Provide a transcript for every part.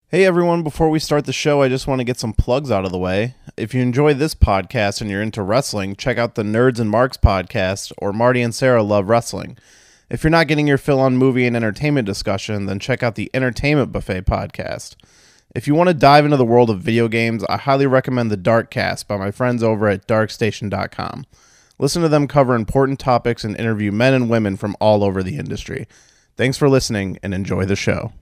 Hey everyone, before we start the show, I just want to get some plugs out of the way. If you enjoy this podcast and you're into wrestling, check out the Nerds and Marks podcast, or Marty and Sarah Love Wrestling. If you're not getting your fill on movie and entertainment discussion, then check out the Entertainment Buffet podcast. If you want to dive into the world of video games, I highly recommend the Darkcast by my friends over at darkstation.com. Listen to them cover important topics and interview men and women from all over the industry. Thanks for listening and enjoy the show.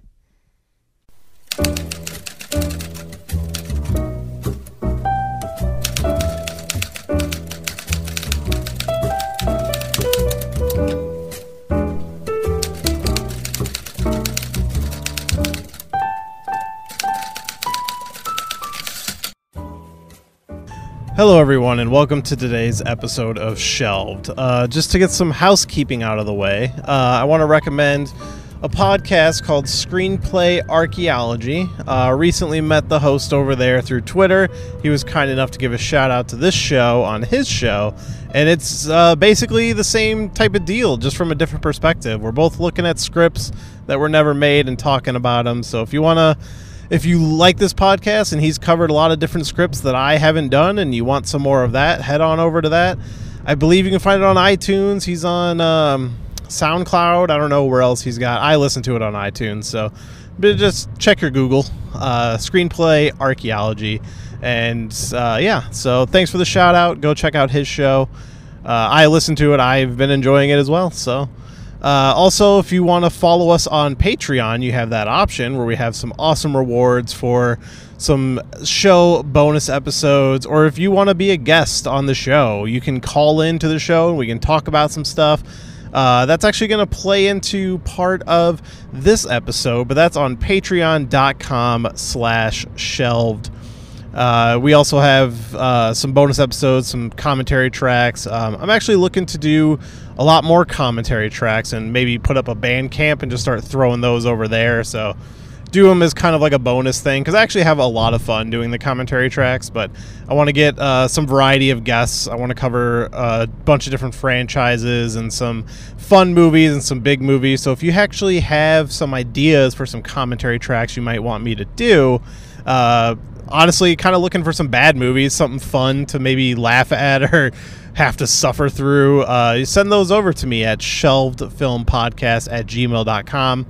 Hello everyone, and welcome to today's episode of Shelved. Just to get some housekeeping out of the way, I want to recommend a podcast called Screenplay Archaeology. Recently met the host over there through Twitter. He was kind enough to give a shout out to this show on his show, and it's basically the same type of deal, just from a different perspective. We're both looking at scripts that were never made and talking about them. So if you like this podcast, and he's covered a lot of different scripts that I haven't done, and you want some more of that, head on over to that. I believe you can find it on iTunes. He's on SoundCloud. I don't know where else he's got. I listen to it on iTunes, so just check your Google. Screenplay Archaeology. And yeah, so thanks for the shout out. Go check out his show. I listen to it. I've been enjoying it as well, so... Also, if you want to follow us on Patreon, you have that option where we have some awesome rewards for some show bonus episodes, or if you want to be a guest on the show, you can call into the show and we can talk about some stuff. That's actually going to play into part of this episode, but that's on patreon.com/shelved. We also have some bonus episodes, some commentary tracks. I'm actually looking to do a lot more commentary tracks and maybe put up a band camp and just start throwing those over there. So do them as kind of like a bonus thing, because I actually have a lot of fun doing the commentary tracks, but I want to get some variety of guests. I want to cover a bunch of different franchises and some fun movies and some big movies. So if you actually have some ideas for some commentary tracks you might want me to do, honestly, kind of looking for some bad movies, something fun to maybe laugh at or have to suffer through, you send those over to me at shelvedfilmpodcast@gmail.com,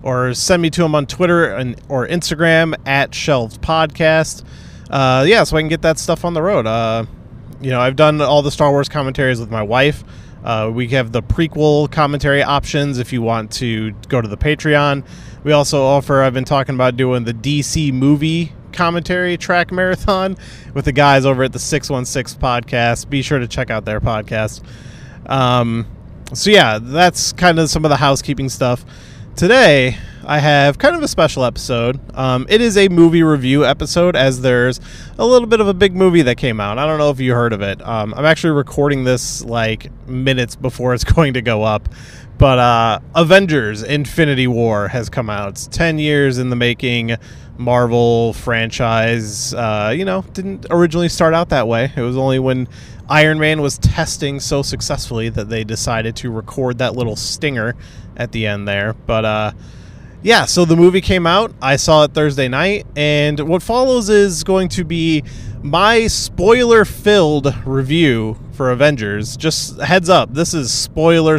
or send me to them on Twitter or Instagram at shelvedpodcast. Yeah, so I can get that stuff on the road. I've done all the Star Wars commentaries with my wife. We have the prequel commentary options if you want to go to the Patreon. We also offer, I've been talking about doing the DC movie commentary track marathon with the guys over at the 616 podcast. Be sure to check out their podcast. So yeah, that's kind of some of the housekeeping stuff. Today I have kind of a special episode. It is a movie review episode, as there's a little bit of a big movie that came out. I don't know if you heard of it. I'm actually recording this like minutes before it's going to go up. But Avengers Infinity War has come out. It's 10 years in the making. Marvel franchise, didn't originally start out that way. It was only when Iron Man was testing so successfully that they decided to record that little stinger at the end there. But yeah, so the movie came out. I saw it Thursday night, and what follows is going to be my spoiler-filled review for Avengers. Just heads up, this is spoiler.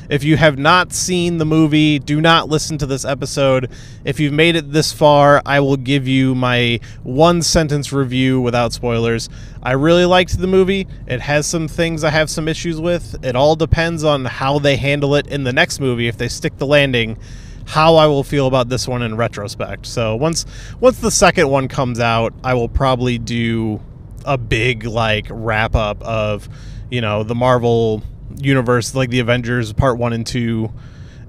If you have not seen the movie, do not listen to this episode. If you've made it this far, I will give you my one-sentence review without spoilers. I really liked the movie. It has some things I have some issues with. It all depends on how they handle it in the next movie. If they stick the landing, how I will feel about this one in retrospect. So once the second one comes out, I will probably do a big wrap up of the Marvel universe, like the Avengers part 1 and 2,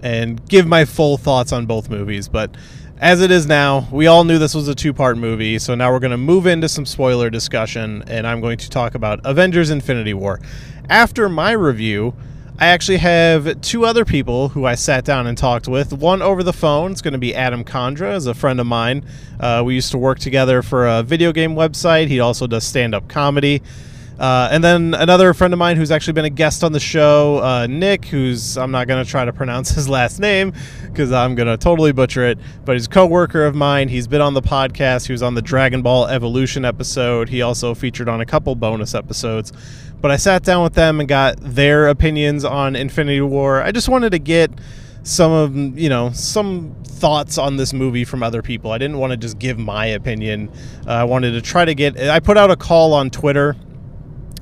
and give my full thoughts on both movies. But as it is now, we all knew this was a 2-part movie, so now we're going to move into some spoiler discussion, and I'm going to talk about Avengers Infinity War. After my review, I actually have 2 other people who I sat down and talked with. One over the phone. It's going to be Adam Condra, is a friend of mine. We used to work together for a video game website. He also does stand-up comedy. And then another friend of mine who's actually been a guest on the show, Nick, who's, I'm not going to try to pronounce his last name because I'm going to totally butcher it, but he's a co-worker of mine. He's been on the podcast. He was on the Dragon Ball Evolution episode. He also featured on a couple bonus episodes. But I sat down with them and got their opinions on Infinity War. I just wanted to get some thoughts on this movie from other people. I didn't want to just give my opinion. I wanted to try to get... I put out a call on Twitter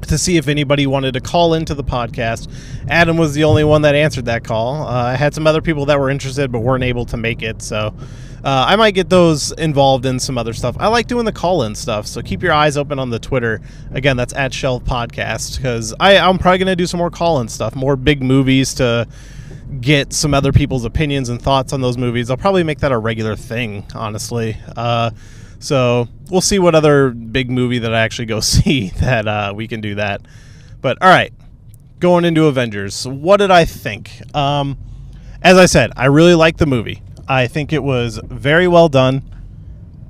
to see if anybody wanted to call into the podcast. Adam was the only one that answered that call. I had some other people that were interested but weren't able to make it, so I might get those involved in some other stuff. I like doing the call-in stuff, so keep your eyes open on the Twitter. Again, that's at Shelf Podcast, because I'm probably going to do some more call-in stuff, more big movies to get some other people's opinions and thoughts on those movies. I'll probably make that a regular thing, honestly. So we'll see what other big movie that I actually go see that we can do that. But all right, going into Avengers, what did I think? As I said, I really liked the movie. I think it was very well done.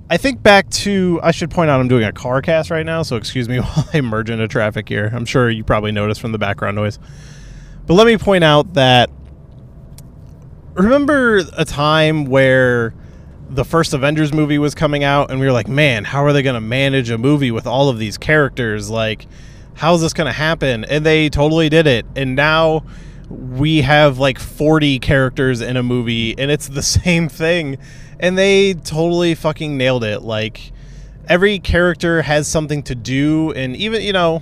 I think back to, I should point out I'm doing a car cast right now, so excuse me while I merge into traffic here. I'm sure you probably noticed from the background noise. But let me point out that, remember a time where the first Avengers movie was coming out and we were like, man, how are they going to manage a movie with all of these characters? Like, how's this going to happen? And they totally did it. And now we have like 40 characters in a movie and it's the same thing. And they totally fucking nailed it. Like, every character has something to do. And even,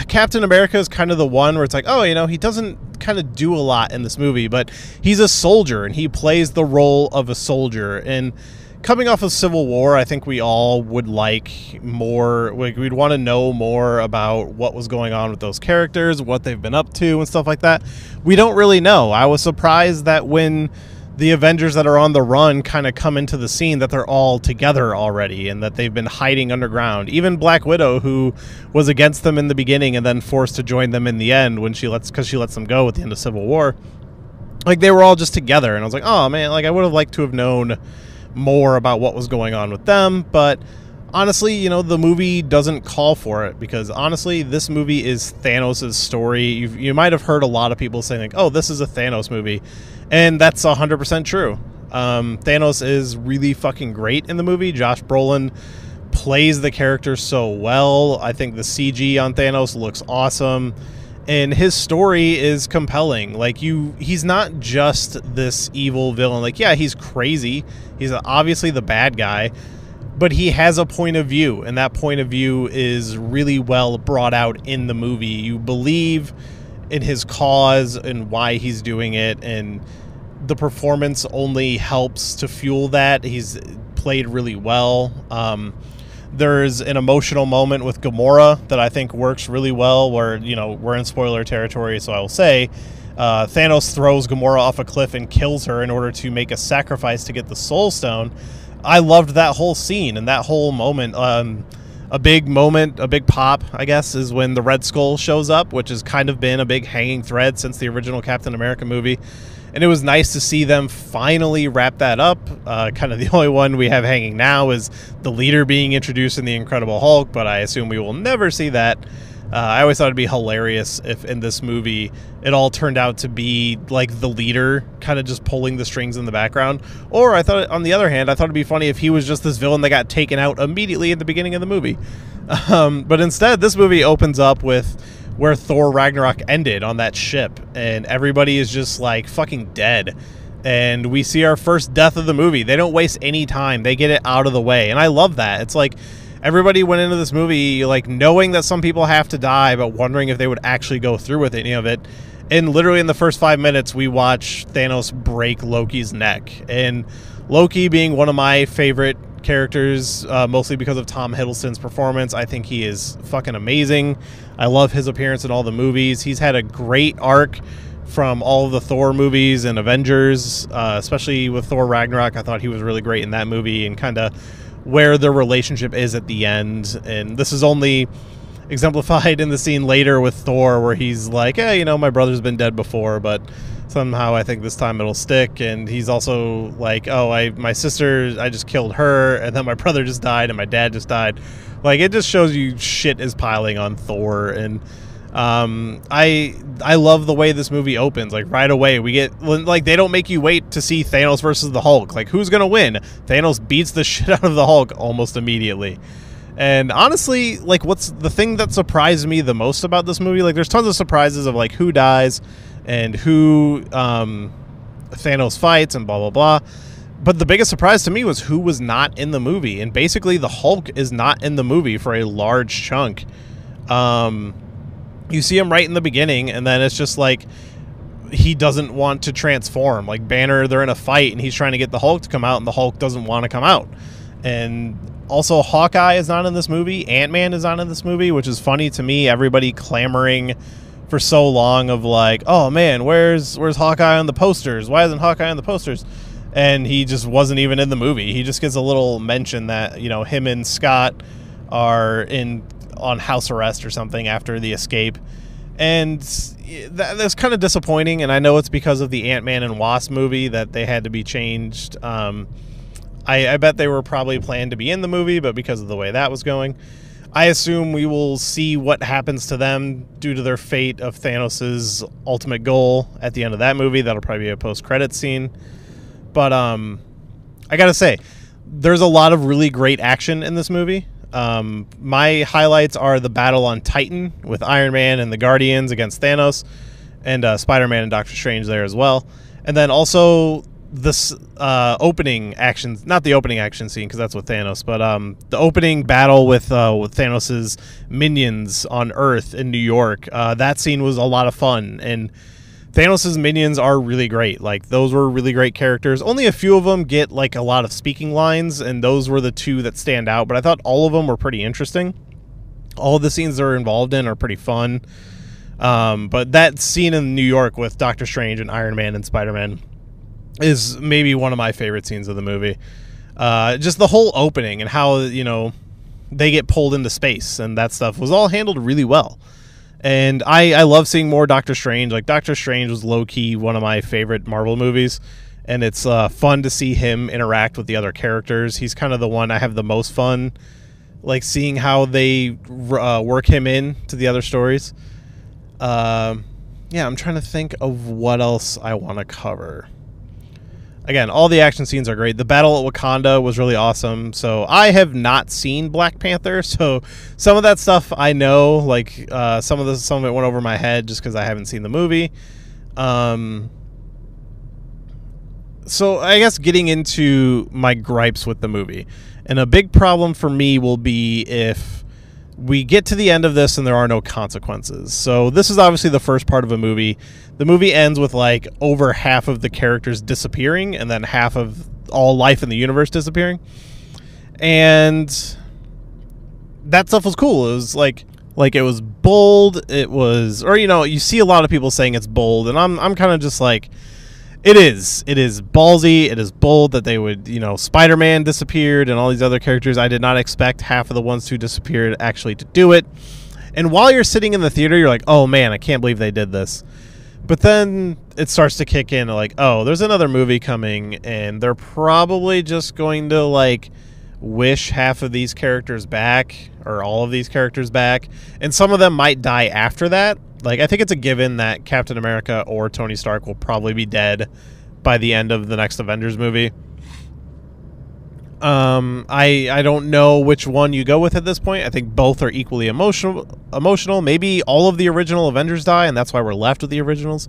Captain America is kind of the one where it's like, oh, he doesn't kind of do a lot in this movie, but he's a soldier and he plays the role of a soldier. And coming off of Civil War, I think we all would like more, we'd want to know more about what was going on with those characters, what they've been up to and stuff like that. We don't really know. I was surprised that when the Avengers that are on the run kind of come into the scene that they're all together already and that they've been hiding underground. Even Black Widow, who was against them in the beginning and then forced to join them in the end when because she lets them go at the end of Civil War. Like, they were all just together and I was like, oh man, like I would have liked to have known more about what was going on with them. But honestly, the movie doesn't call for it, because honestly, this movie is Thanos' story. You might have heard a lot of people saying like, oh, this is a Thanos movie. And that's 100% true. Thanos is really fucking great in the movie. Josh Brolin plays the character so well. I think the CG on Thanos looks awesome. And his story is compelling. Like, he's not just this evil villain. Like, yeah, he's crazy. He's obviously the bad guy. But he has a point of view. And that point of view is really well brought out in the movie. You believe in his cause and why he's doing it, and the performance only helps to fuel that. He's played really well. There's an emotional moment with Gamora that I think works really well, where, we're in spoiler territory, so I will say Thanos throws Gamora off a cliff and kills her in order to make a sacrifice to get the Soul Stone. I loved that whole scene and that whole moment. A big moment, a big pop, I guess, is when the Red Skull shows up, which has kind of been a big hanging thread since the original Captain America movie. And it was nice to see them finally wrap that up. Kind of the only one we have hanging now is the leader being introduced in the Incredible Hulk, but I assume we will never see that. I always thought it'd be hilarious if in this movie it all turned out to be like the leader kind of just pulling the strings in the background. Or I thought, on the other hand, I thought it'd be funny if he was just this villain that got taken out immediately at the beginning of the movie. But instead, this movie opens up with where Thor Ragnarok ended, on that ship, and everybody is just like fucking dead. And we see our first death of the movie. They don't waste any time. They get it out of the way. And I love that. It's like everybody went into this movie like knowing that some people have to die, but wondering if they would actually go through with any of it. And literally in the first 5 minutes, we watch Thanos break Loki's neck. And Loki being one of my favorite characters, mostly because of Tom Hiddleston's performance. I think he is fucking amazing. I love his appearance in all the movies. He's had a great arc from all of the Thor movies and Avengers, especially with Thor Ragnarok. I thought he was really great in that movie, and kind of where their relationship is at the end. And this is only exemplified in the scene later with Thor where he's like, hey, my brother's been dead before, but somehow I think this time it'll stick. And he's also like, oh, my sister, I just killed her, and then my brother just died, and my dad just died. Like, it just shows you shit is piling on Thor. And I love the way this movie opens. Like, right away we get, like, they don't make you wait to see Thanos versus the Hulk. Like, who's gonna win? Thanos beats the shit out of the Hulk almost immediately. And honestly, like, what's the thing that surprised me the most about this movie? Like, there's tons of surprises of, like, who dies and who Thanos fights and blah, blah, blah. But the biggest surprise to me was who was not in the movie. And basically, the Hulk is not in the movie for a large chunk. You see him right in the beginning, and then it's just like he doesn't want to transform. Like, Banner, they're in a fight, and he's trying to get the Hulk to come out, and the Hulk doesn't want to come out. And also, Hawkeye is not in this movie. Ant-Man is not in this movie, which is funny to me. Everybody clamoring for so long of like, oh man, where's Hawkeye on the posters? Why isn't Hawkeye on the posters? And he just wasn't even in the movie. He just gets a little mention that, you know, him and Scott are on house arrest or something after the escape. And that's kind of disappointing, and I know it's because of the Ant-Man and Wasp movie that they had to be changed. I bet they were probably planned to be in the movie, but because of the way that was going, I assume we will see what happens to them due to their fate of Thanos' ultimate goal at the end of that movie. That'll probably be a post-credits scene. But I gotta say, there's a lot of really great action in this movie. My highlights are the battle on Titan with Iron Man and the Guardians against Thanos, and Spider-Man and Doctor Strange there as well. And then also this opening action, not the opening action scene because that's with Thanos, but the opening battle with Thanos' minions on Earth in New York. That scene was a lot of fun, and Thanos' minions are really great. Like, those were really great characters. Only a few of them get like a lot of speaking lines, and those were the two that stand out, but I thought all of them were pretty interesting. All of the scenes they're involved in are pretty fun. But that scene in New York with Doctor Strange and Iron Man and Spider-Man is maybe one of my favorite scenes of the movie. Just the whole opening and how, you know, they get pulled into space and that stuff was all handled really well. And I love seeing more Doctor Strange. Like, Doctor Strange was low-key one of my favorite Marvel movies, and it's fun to see him interact with the other characters. He's kind of the one I have the most fun, like, seeing how they work him in to the other stories. Yeah, I'm trying to think of what else I want to cover. Again, all the action scenes are great. The battle at Wakanda was really awesome. So I have not seen Black Panther, so some of that stuff I know. Like, some of it went over my head just because I haven't seen the movie. So I guess getting into my gripes with the movie, and a big problem for me will be if we get to the end of this and there are no consequences. So this is obviously the first part of a movie. The movie ends with like over half of the characters disappearing and then half of all life in the universe disappearing. And that stuff was cool. It was like it was bold. It was, or, you know, you see a lot of people saying it's bold, and I'm kind of just like, it is ballsy. It is bold that they would, you know, Spider-Man disappeared and all these other characters. I did not expect half of the ones who disappeared actually to do it. And while you're sitting in the theater, you're like, oh man, I can't believe they did this. But then it starts to kick in, like, oh, there's another movie coming, and they're probably just going to, like, wish half of these characters back, or all of these characters back. And some of them might die after that. Like, I think it's a given that Captain America or Tony Stark will probably be dead by the end of the next Avengers movie. I don't know which one you go with at this point. I think both are equally emotional. Maybe all of the original Avengers die, and that's why we're left with the originals.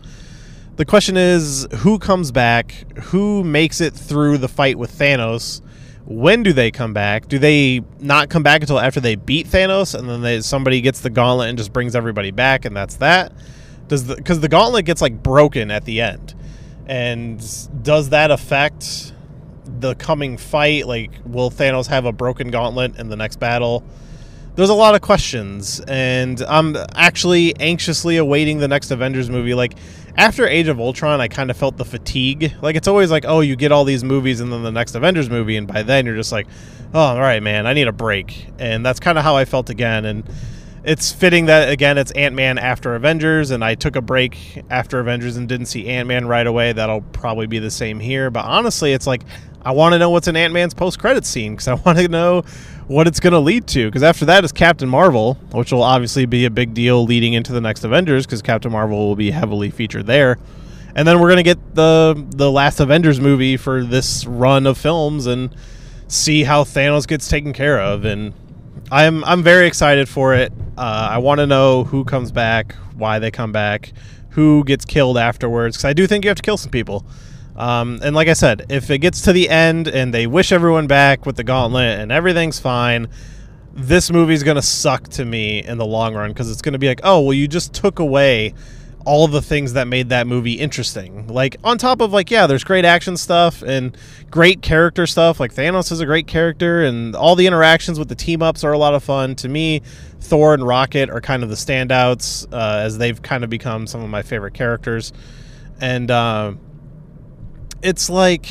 The question is, who comes back? Who makes it through the fight with Thanos? When do they come back? Do they not come back until after they beat Thanos, and then somebody gets the gauntlet and just brings everybody back, and that's that? Because the gauntlet gets, like, broken at the end. And does that affect the coming fight? Like, will Thanos have a broken gauntlet in the next battle? There's a lot of questions, and I'm actually anxiously awaiting the next Avengers movie. Like, after Age of Ultron, I kind of felt the fatigue. Like, it's always like, oh, you get all these movies and then the next Avengers movie, and by then you're just like, oh, all right, man, I need a break. And that's kind of how I felt again. And it's fitting that, again, it's Ant-Man after Avengers, and I took a break after Avengers and didn't see Ant-Man right away. That'll probably be the same here. But honestly, it's like, I want to know what's in Ant-Man's post-credits scene, because I want to know what it's going to lead to. Because after that is Captain Marvel, which will obviously be a big deal leading into the next Avengers, because Captain Marvel will be heavily featured there. And then we're going to get the last Avengers movie for this run of films and see how Thanos gets taken care of. And I'm very excited for it. I want to know who comes back, why they come back, who gets killed afterwards, because I do think you have to kill some people. And like I said, if it gets to the end and they wish everyone back with the gauntlet and everything's fine, this movie's going to suck to me in the long run, because it's going to be like, oh, well, you just took away all of the things that made that movie interesting. Like, on top of, like, yeah, there's great action stuff and great character stuff. Like, Thanos is a great character, and all the interactions with the team-ups are a lot of fun. To me, Thor and Rocket are kind of the standouts, as they've kind of become some of my favorite characters. And it's like,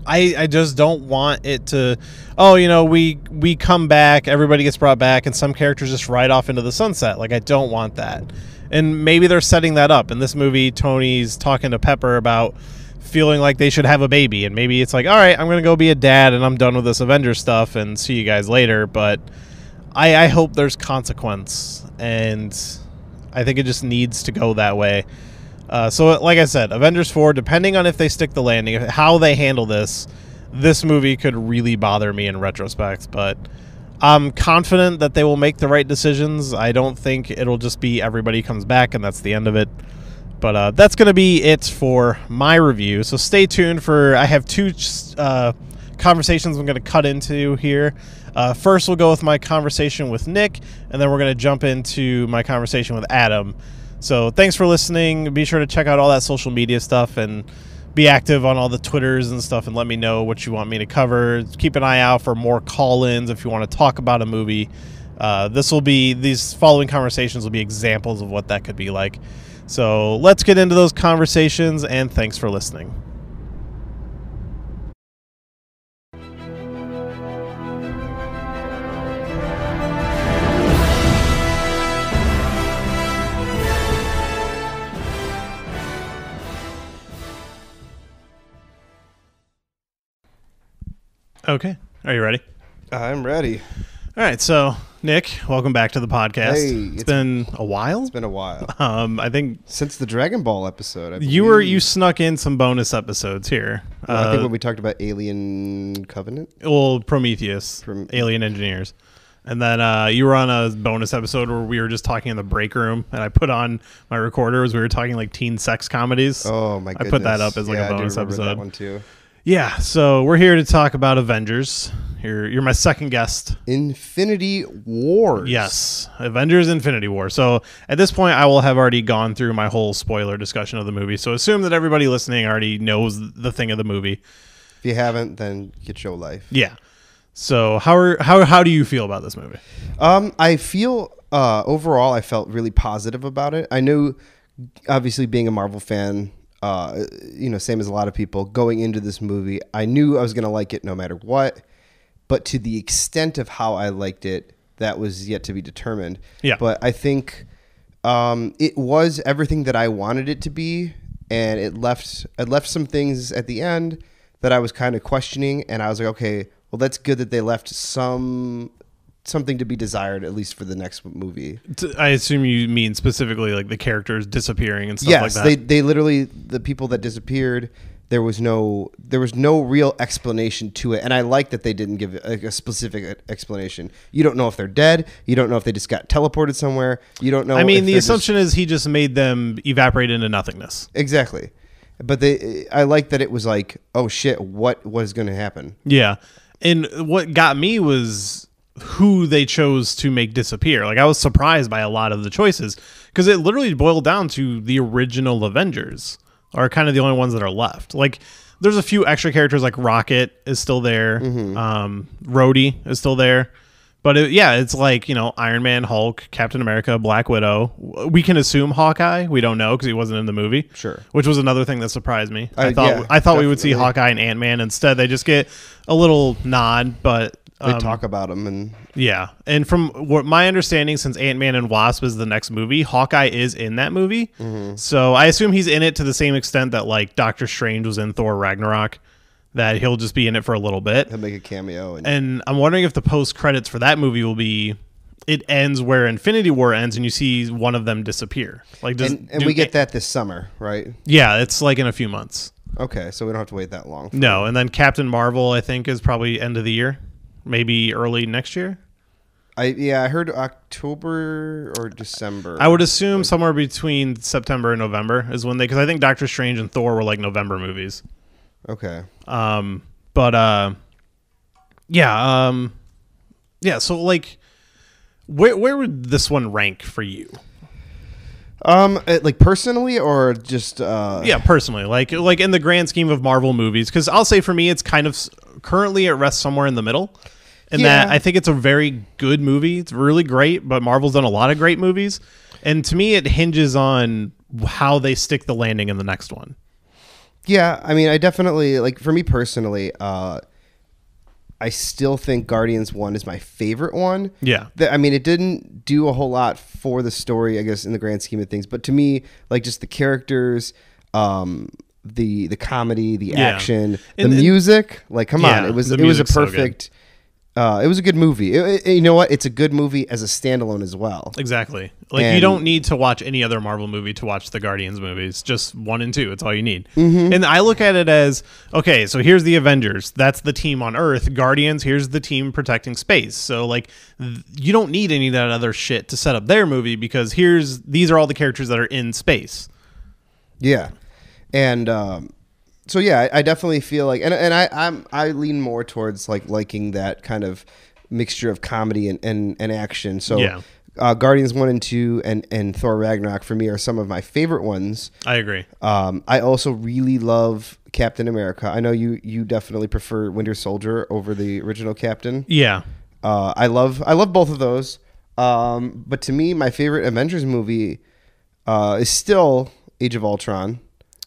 I just don't want it to, oh, you know, we come back, everybody gets brought back, and some characters just ride off into the sunset. Like, I don't want that. And maybe they're setting that up. In this movie, Tony's talking to Pepper about feeling like they should have a baby. And maybe it's like, all right, I'm going to go be a dad and I'm done with this Avengers stuff and see you guys later. But I hope there's consequence. And I think it just needs to go that way. So like I said, Avengers 4, depending on if they stick the landing, how they handle this movie could really bother me in retrospect. But I'm confident that they will make the right decisions. I don't think it'll just be everybody comes back and that's the end of it. But that's going to be it for my review. So stay tuned for, I have two conversations I'm going to cut into here. First, we'll go with my conversation with Nick, and then we're going to jump into my conversation with Adam. So thanks for listening. Be sure to check out all that social media stuff and be active on all the Twitters and stuff, and let me know what you want me to cover. Keep an eye out for more call-ins if you want to talk about a movie. These following conversations will be examples of what that could be like. So let's get into those conversations, and thanks for listening. Okay. Are you ready? I'm ready. All right. So, Nick, welcome back to the podcast. Hey, it's been a while. It's been a while. I think since the Dragon Ball episode. You snuck in some bonus episodes here. I think when we talked about Alien Covenant. Well, Prometheus, Alien Engineers. And then you were on a bonus episode where we were just talking in the break room, and I put on my recorder as we were talking like teen sex comedies. Oh my goodness. I put that up as like a bonus I do remember episode. That one too. Yeah, so we're here to talk about Avengers. You're my second guest. Infinity War. Yes, Avengers Infinity War. So at this point, I will have already gone through my whole spoiler discussion of the movie. So assume that everybody listening already knows the thing of the movie. If you haven't, then get your life. Yeah. So how do you feel about this movie? I feel overall I felt really positive about it. I know, obviously, being a Marvel fan, same as a lot of people, going into this movie, I knew I was going to like it no matter what. But to the extent of how I liked it, that was yet to be determined. Yeah. But I think it was everything that I wanted it to be, and it left some things at the end that I was kind of questioning, and I was like, okay, well, that's good that they left something to be desired, at least for the next movie. I assume you mean specifically like the characters disappearing and stuff like that. Yes, they literally, the people that disappeared, there was no real explanation to it, and I like that they didn't give a specific explanation. You don't know if they're dead. You don't know if they just got teleported somewhere. You don't know. I mean, the assumption is he just made them evaporate into nothingness. Exactly, but I like that it was like, oh shit, what was going to happen? Yeah, and what got me was who they chose to make disappear. Like, I was surprised by a lot of the choices, because it literally boiled down to the original Avengers are kind of the only ones that are left. Like, there's a few extra characters, like Rocket is still there. Rhodey is still there. But it's like, Iron Man, Hulk, Captain America, Black Widow. We can assume Hawkeye. We don't know because he wasn't in the movie. Sure. Which was another thing that surprised me. I thought we would see Hawkeye and Ant-Man. Instead, they just get a little nod, but They talk about him, and yeah. And from what my understanding, since Ant-Man and Wasp is the next movie, Hawkeye is in that movie. So I assume he's in it to the same extent that like Doctor Strange was in Thor Ragnarok, that he'll just be in it for a little bit. he'll make a cameo. And I'm wondering if the post credits for that movie will be, it ends where Infinity War ends and you see one of them disappear. Like, and we get that this summer, right? Yeah, it's like in a few months. Okay, so we don't have to wait that long. No, and then Captain Marvel, I think, is probably end of the year. Maybe early next year. I heard October or December. I would assume somewhere between September and November is when because I think Doctor Strange and Thor were like November movies. Okay. Yeah. So like, where would this one rank for you? Like personally or just Yeah, personally, like in the grand scheme of Marvel movies, because I'll say for me, it's kind of currently it rests somewhere in the middle. And that I think it's a very good movie. It's really great, but Marvel's done a lot of great movies. And to me, it hinges on how they stick the landing in the next one. Yeah, I mean, I definitely, like, for me personally, I still think Guardians 1 is my favorite one. Yeah. I mean, it didn't do a whole lot for the story, I guess, in the grand scheme of things. But to me, like, just the characters, the comedy, the action, the music, like, come on. It was a perfect... it was a good movie. You know what? It's a good movie as a standalone as well. Exactly. Like, you don't need to watch any other Marvel movie to watch the Guardians movies. Just 1 and 2. It's all you need. And I look at it as, okay, so here's the Avengers. That's the team on Earth. Guardians, here's the team protecting space. So, like, you don't need any of that other shit to set up their movie because these are all the characters that are in space. Yeah. And... so yeah, I definitely feel like, and I lean more towards like liking that kind of mixture of comedy and action. So Guardians 1 and 2 and Thor Ragnarok for me are some of my favorite ones. I agree. I also really love Captain America. I know you definitely prefer Winter Soldier over the original Captain. Yeah. I love both of those. But to me, my favorite Avengers movie is still Age of Ultron.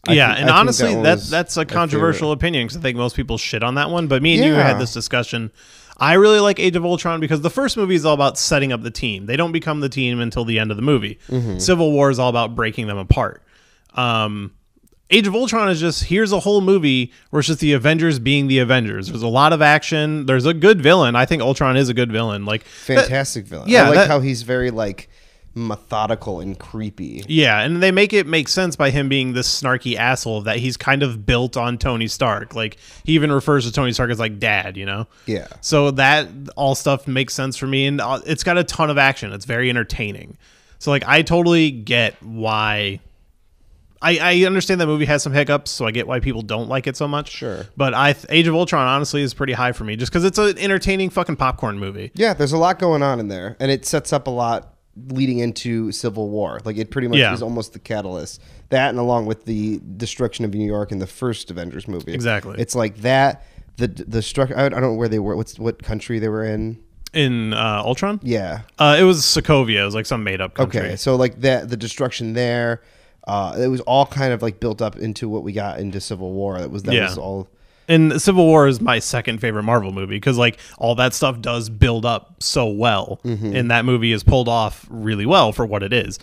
And honestly, that's a controversial opinion because I think most people shit on that one. But me and you had this discussion. I really like Age of Ultron because the first movie is all about setting up the team. They don't become the team until the end of the movie. Civil War is all about breaking them apart. Age of Ultron is just, here's a whole movie where it's just the Avengers being the Avengers. There's a lot of action. There's a good villain. I think Ultron is a good villain. Like fantastic villain. Yeah, I like how he's very like methodical and creepy. Yeah, and they make it make sense by him being this snarky asshole that he's kind of built on Tony Stark. Like, he even refers to Tony Stark as like dad, you know? Yeah. So that all stuff makes sense for me, and it's got a ton of action. It's very entertaining. So like, I totally get why... I understand that movie has some hiccups, so I get why people don't like it so much. Sure. But Age of Ultron, honestly, is pretty high for me, just because it's an entertaining fucking popcorn movie. Yeah, there's a lot going on in there, and it sets up a lot leading into Civil War. Like, it pretty much is almost the catalyst. That, and along with the destruction of New York in the first Avengers movie. Exactly. It's like that, the structure... I don't know where they were, what country they were in. In Ultron? Yeah. It was Sokovia. It was like some made-up country. Okay, so like that, the destruction there... it was all kind of like built up into what we got into Civil War. That was all. And Civil War is my second favorite Marvel movie because like all that stuff does build up so well, and that movie is pulled off really well for what it is.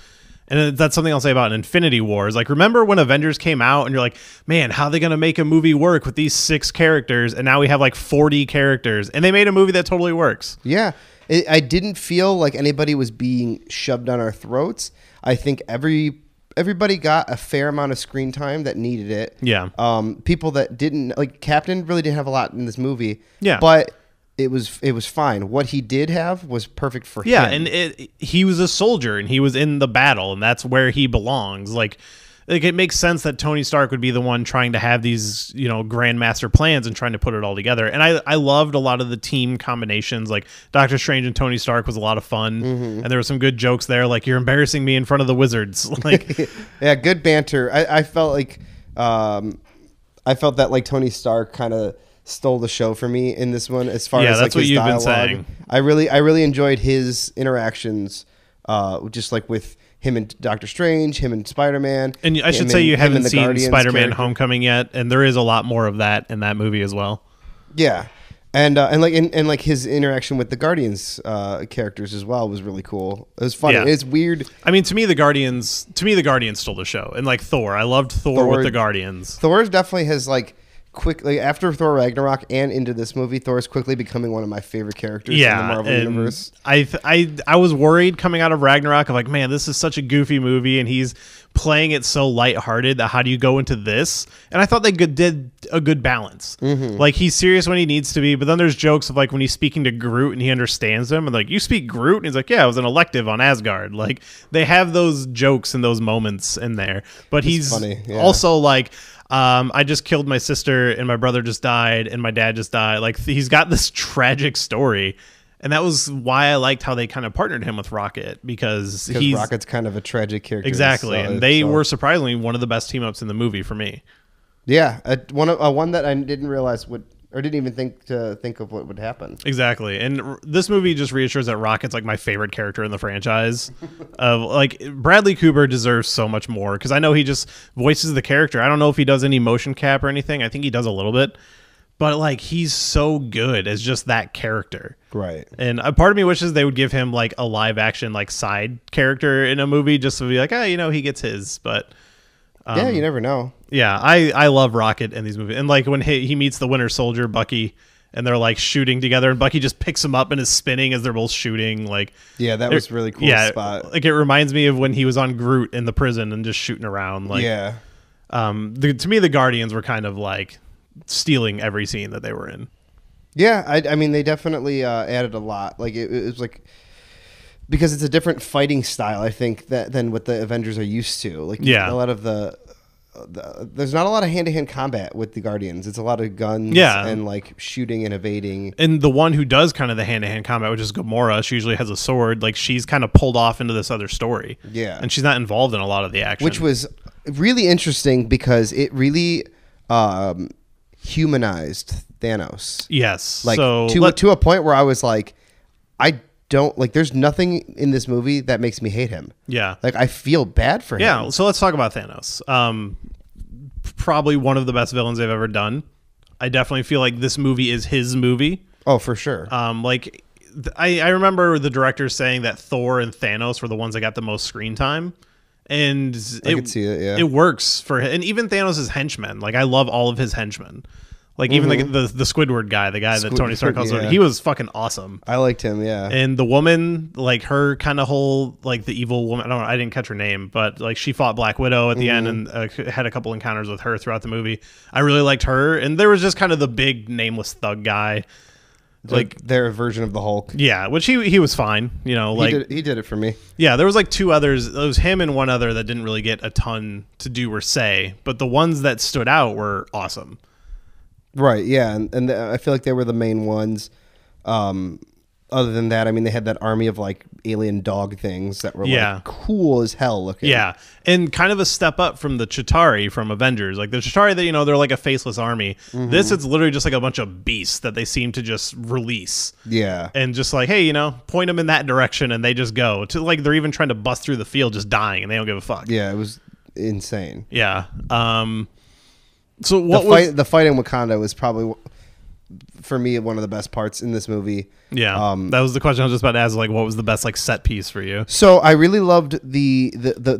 And that's something I'll say about Infinity War is like, remember when Avengers came out and you're like, man, how are they going to make a movie work with these 6 characters? And now we have like 40 characters, and they made a movie that totally works. Yeah. I didn't feel like anybody was being shoved down our throats. I think everybody got a fair amount of screen time that needed it. Yeah. People that didn't, like Captain really didn't have a lot in this movie. Yeah. But it was fine. What he did have was perfect for him. Yeah, and he was a soldier and he was in the battle, and that's where he belongs. Like it makes sense that Tony Stark would be the one trying to have these, grandmaster plans and trying to put it all together. And I loved a lot of the team combinations. Like Doctor Strange and Tony Stark was a lot of fun, and there were some good jokes there. Like, you're embarrassing me in front of the wizards. Like, yeah, good banter. I felt like that like Tony Stark kind of stole the show for me in this one as far as that's like what his you've dialogue. been saying. I really enjoyed his interactions, just like with him and Doctor Strange, him and Spider-Man. And I should say you haven't seen Spider-Man Homecoming yet, and there is a lot more of that in that movie as well. Yeah. and like his interaction with the Guardians characters as well was really cool. It was funny. Yeah. It's weird. I mean, to me, the Guardians stole the show. And like Thor, I loved Thor with the Guardians. Thor definitely has like quickly after Thor Ragnarok and into this movie, Thor is quickly becoming one of my favorite characters in the Marvel universe. I was worried coming out of Ragnarok of like, man, this is such a goofy movie, and he's playing it so lighthearted that how do you go into this? And I thought they did a good balance. Like he's serious when he needs to be, but then there's jokes of like when he's speaking to Groot and he understands him, and like, you speak Groot, and he's like, yeah, I was an elective on Asgard. Like they have those jokes and those moments in there, but he's funny. Yeah. Also like, I just killed my sister and my brother just died and my dad just died. Like he's got this tragic story, and that was why I liked how they kind of partnered him with Rocket, because Rocket's kind of a tragic character. Exactly, and they were surprisingly one of the best team ups in the movie for me. Yeah, one that I didn't realize would. Or didn't even think of what would happen. Exactly. And this movie just reassures that Rocket's like my favorite character in the franchise. Like Bradley Cooper deserves so much more, because I know he just voices the character. I don't know if he does any motion cap or anything. I think he does a little bit. But like he's so good as just that character. Right. And a part of me wishes they would give him like a live action like side character in a movie, just to be like, he gets his, but yeah, you never know. Yeah, I love Rocket in these movies. And like when he meets the Winter Soldier, Bucky, and they're like shooting together, and Bucky just picks him up and is spinning as they're both shooting. Like, yeah, that was really cool spot. Like it reminds me of when he was on Groot in the prison and just shooting around. Like, yeah. To me, the Guardians were kind of like stealing every scene that they were in. Yeah, I mean, they definitely added a lot. Like it was like, because it's a different fighting style, I think, than what the Avengers are used to. Like, a lot of there's not a lot of hand-to-hand combat with the Guardians. It's a lot of guns and like shooting and evading. And the one who does kind of the hand-to-hand combat, which is Gamora, she usually has a sword. Like she's kind of pulled off into this other story. Yeah. And she's not involved in a lot of the action. Which was really interesting because it really humanized Thanos. Yes. Like to a point where I was like, I don't like, there's nothing in this movie that makes me hate him. Yeah. Like I feel bad for him. Yeah. So let's talk about Thanos. Probably one of the best villains they've ever done. I definitely feel like this movie is his movie. Oh, for sure. Like I remember the director saying that Thor and Thanos were the ones that got the most screen time. And I could see it, yeah. It works for him. And even Thanos' henchmen. Like I love all of his henchmen. Like even like the Squidward guy, the guy that Tony Stark calls him, he was fucking awesome. I liked him, yeah. And the woman, like her kind of whole, like the evil woman, I didn't catch her name, but like she fought Black Widow at the end and had a couple encounters with her throughout the movie. I really liked her. And there was just kind of the big nameless thug guy. Like their version of the Hulk. Yeah, which he was fine, you know. Like he did it for me. Yeah, there was like two others. It was him and one other that didn't really get a ton to do or say, but the ones that stood out were awesome. Right, yeah, and I feel like they were the main ones. Other than that, I mean, they had that army of like alien dog things that were like cool as hell looking. Yeah, and kind of a step up from the Chitauri from Avengers. Like the Chitauri, that they're like a faceless army. This is literally just like a bunch of beasts that they seem to just release. Yeah, and just like, hey, point them in that direction, and they just go to like they're even trying to bust through the field, just dying, and they don't give a fuck. Yeah, it was insane. Yeah. So the fight in Wakanda was probably, for me, one of the best parts in this movie. Yeah, that was the question I was just about to ask. Like, what was the best like set piece for you? So I really loved the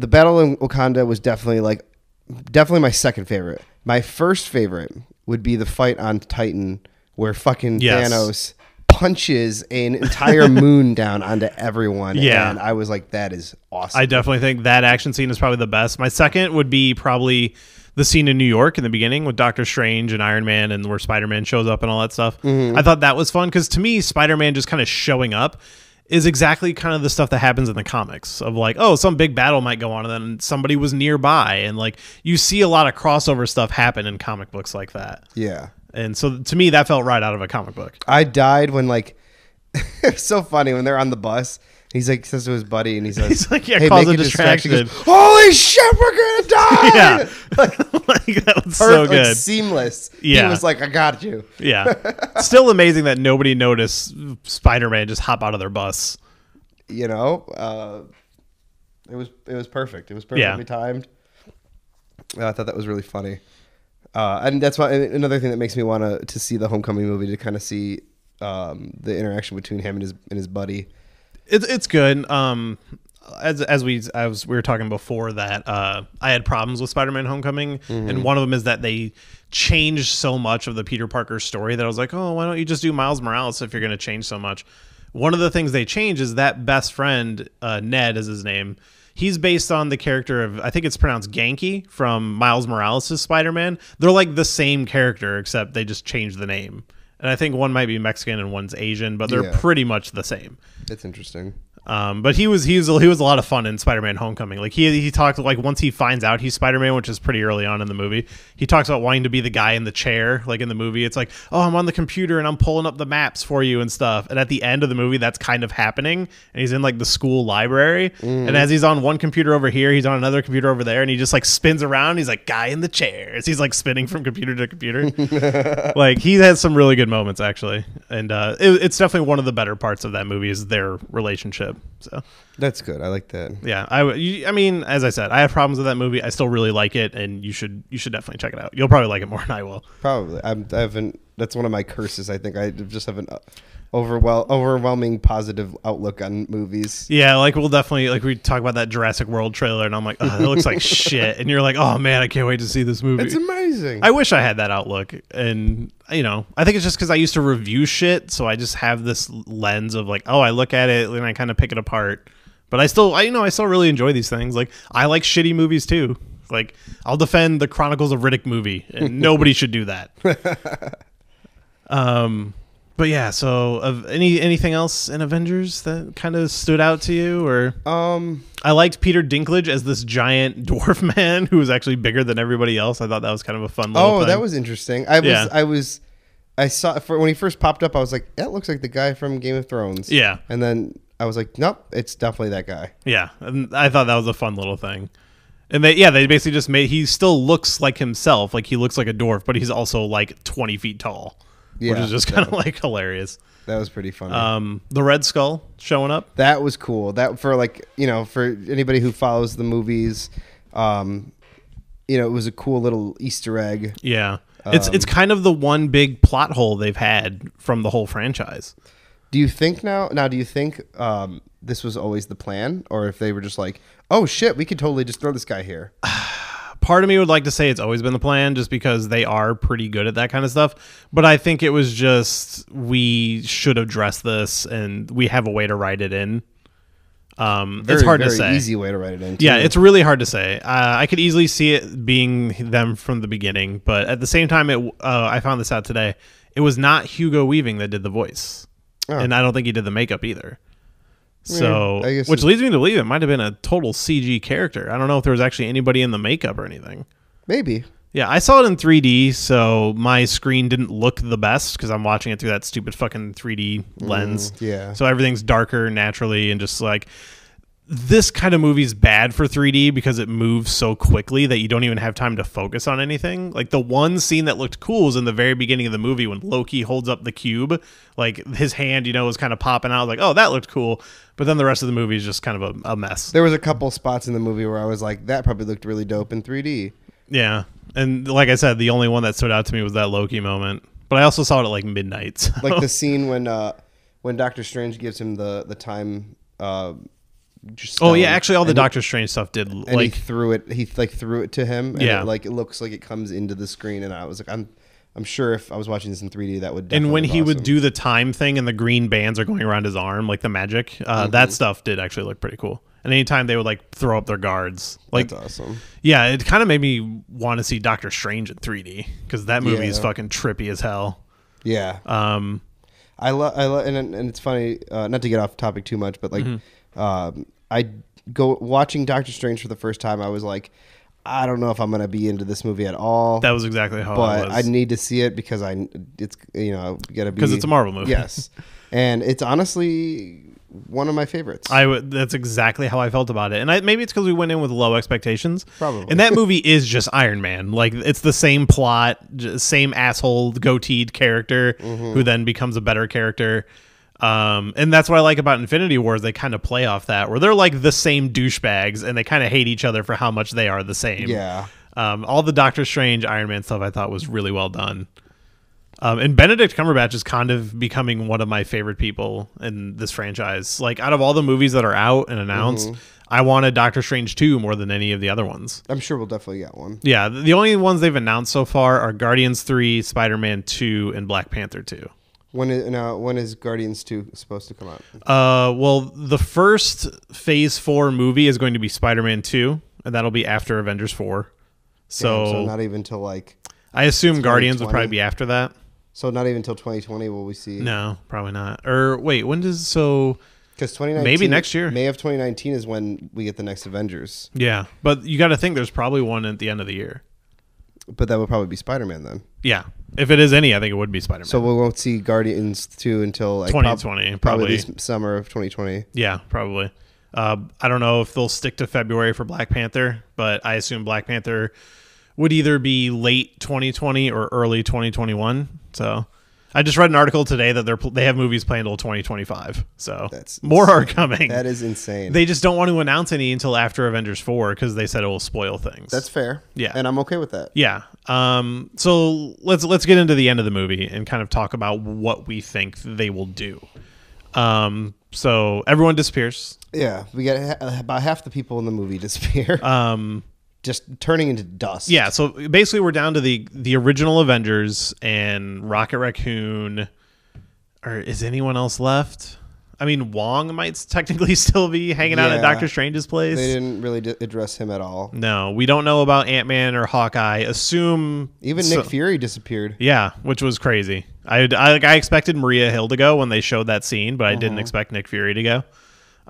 battle in Wakanda. Was definitely my second favorite. My first favorite would be the fight on Titan, where fucking Thanos punches an entire moon down onto everyone. Yeah, and I was like, that is awesome. I definitely think that action scene is probably the best. My second would be probably the scene in New York in the beginning with Doctor Strange and Iron Man, and where Spider-Man shows up and all that stuff. I thought that was fun because to me, Spider-Man just kind of showing up is exactly kind of the stuff that happens in the comics of like, oh, some big battle might go on and then somebody was nearby, and like you see a lot of crossover stuff happen in comic books like that. Yeah. And so to me, that felt right out of a comic book. I died when it's so funny when they're on the bus. He's like, says to his buddy, and he's like, yeah, hey, cause make a distraction. Goes, holy shit, we're gonna die! Yeah, like that was so good, like, seamless. Yeah, he was like, I got you. Yeah, still amazing that nobody noticed Spider-Man just hop out of their bus. It was perfect. It was perfectly timed. I thought that was really funny. And that's why another thing that makes me want to see the Homecoming movie, to kind of see the interaction between him and his buddy. It's good. As we were talking before that, I had problems with Spider-Man Homecoming, and one of them is that they changed so much of the Peter Parker story that I was like, oh, why don't you just do Miles Morales if you're going to change so much? One of the things they changed is that best friend, Ned is his name. He's based on the character of, I think it's pronounced Genki from Miles Morales' Spider-Man. They're like the same character, except they just changed the name. And I think one might be Mexican and one's Asian, but they're pretty much the same. It's interesting. But he was a lot of fun in Spider-Man Homecoming. Like he talked, like, once he finds out he's Spider-Man, which is pretty early on in the movie, he talks about wanting to be the guy in the chair. Like in the movie, it's like, oh, I'm on the computer and I'm pulling up the maps for you and stuff. And at the end of the movie, that's kind of happening. And he's in like the school library. And as he's on one computer over here, he's on another computer over there, and he just like spins around. He's like, guy in the chair. As he's like spinning from computer to computer. Like he has some really good moments actually. And it's definitely one of the better parts of that movie is their relationship. So that's good. I like that. Yeah, I mean, as I said, I have problems with that movie. I still really like it, and you should definitely check it out. You'll probably like it more than I will. Probably. I haven't. That's one of my curses. I think I just have an overwhelming positive outlook on movies. Yeah, like we'll definitely, like, we talk about that Jurassic World trailer, and I'm like, oh, that looks like shit, and you're like, oh man, I can't wait to see this movie. It's amazing. I wish I had that outlook, and you know, I think it's just because I used to review shit, so I just have this lens of like, oh, I look at it and I kind of pick it apart. But I still really enjoy these things. Like, I like shitty movies too. Like, I'll defend the Chronicles of Riddick movie, and nobody should do that. But yeah, so anything else in Avengers that kind of stood out to you? Or I liked Peter Dinklage as this giant dwarf man who was actually bigger than everybody else. I thought that was kind of a fun little thing. That was interesting. I saw when he first popped up, I was like, that looks like the guy from Game of Thrones. Yeah. And then I was like, nope, it's definitely that guy. Yeah, and I thought that was a fun little thing. And they basically just he still looks like himself, like he looks like a dwarf, but he's also like 20 feet tall, which is just kind of like hilarious. That was pretty funny. The Red Skull showing up. That was cool. That for for anybody who follows the movies, it was a cool little Easter egg. Yeah. It's kind of the one big plot hole they've had from the whole franchise. Do you think this was always the plan, or if they were just like, oh shit, we could totally just throw this guy here? Part of me would like to say it's always been the plan, just because they are pretty good at that kind of stuff. But I think it was just, we should have dressed this, and we have a way to write it in. It's hard to say. Easy way to write it in. Yeah, it's really hard to say. I could easily see it being them from the beginning, but at the same time, I found this out today. It was not Hugo Weaving that did the voice, and I don't think he did the makeup either. So, which leads me to believe it might have been a total CG character. I don't know if there was actually anybody in the makeup or anything. Maybe. Yeah, I saw it in 3D, so my screen didn't look the best because I'm watching it through that stupid fucking 3D lens. Yeah. So everything's darker naturally, and just like, this kind of movie's bad for 3D because it moves so quickly that you don't even have time to focus on anything. Like, the one scene that looked cool is in the very beginning of the movie when Loki holds up the cube. Like, his hand, was kind of popping out. Like, oh, that looked cool. But then the rest of the movie is just kind of a mess. There was a couple spots in the movie where I was like, that probably looked really dope in 3D. Yeah. And like I said, the only one that stood out to me was that Loki moment. But I also saw it at like midnight. So. Like the scene when Doctor Strange gives him the time... oh yeah, actually all the Doctor Strange stuff did, and like, he threw it to him, and yeah, it looks like it comes into the screen, and I was like, I'm sure if I was watching this in 3D that would definitely and when be he awesome. would do the time thing and the green bands are going around his arm, like the magic, that stuff did actually look pretty cool. And anytime they would like throw up their guards, like, that's awesome. Yeah, it kind of made me want to see Doctor Strange in 3D because that movie is fucking trippy as hell. Yeah. I love and it's funny, not to get off topic too much, but like I go watching Doctor Strange for the first time, I was like, I don't know if I'm going to be into this movie at all. That was exactly how but I was. I need to see it because it's got to be, because it's a Marvel movie. Yes. And it's honestly one of my favorites. That's exactly how I felt about it. And maybe it's because we went in with low expectations. Probably. And that movie is just Iron Man. Like, it's the same plot, same asshole goateed character who then becomes a better character. And that's what I like about Infinity Wars. They kind of play off that, where they're like the same douchebags and they kind of hate each other for how much they are the same. Yeah. All the Doctor Strange, Iron Man stuff I thought was really well done. And Benedict Cumberbatch is kind of becoming one of my favorite people in this franchise. Like, out of all the movies that are out and announced, I wanted Doctor Strange 2 more than any of the other ones. I'm sure we'll definitely get one. Yeah, the only ones they've announced so far are Guardians 3, Spider-Man 2, and Black Panther 2. When is Guardians 2 supposed to come out? Well, the first Phase 4 movie is going to be Spider-Man 2, and that'll be after Avengers 4. So not even till like... I assume Guardians would probably be after that. So not even till 2020 will we see... No, probably not. Or wait, when does... So... Because 2019... Maybe next year. May of 2019 is when we get the next Avengers. Yeah, but you got to think there's probably one at the end of the year. But that would probably be Spider-Man then. Yeah. If it is any, I think it would be Spider-Man. So we won't see Guardians 2 until like 2020. Probably this summer of 2020. Yeah, probably. I don't know if they'll stick to February for Black Panther, but I assume Black Panther would either be late 2020 or early 2021. So I just read an article today that they have movies planned until 2025. So That's more insane. are coming. That is insane. They just don't want to announce any until after Avengers 4 because they said it will spoil things. That's fair. Yeah. And I'm okay with that. Yeah. So let's get into the end of the movie and kind of talk about what we think they will do. So everyone disappears. Yeah, we got about half the people in the movie disappear. Just turning into dust. Yeah, so basically we're down to the original Avengers and Rocket Raccoon. Or is anyone else left? I mean, Wong might technically still be hanging out at Doctor Strange's place. They didn't really address him at all. No, we don't know about Ant-Man or Hawkeye. Even Nick Fury disappeared. Yeah, which was crazy. I expected Maria Hill to go when they showed that scene, but I didn't expect Nick Fury to go.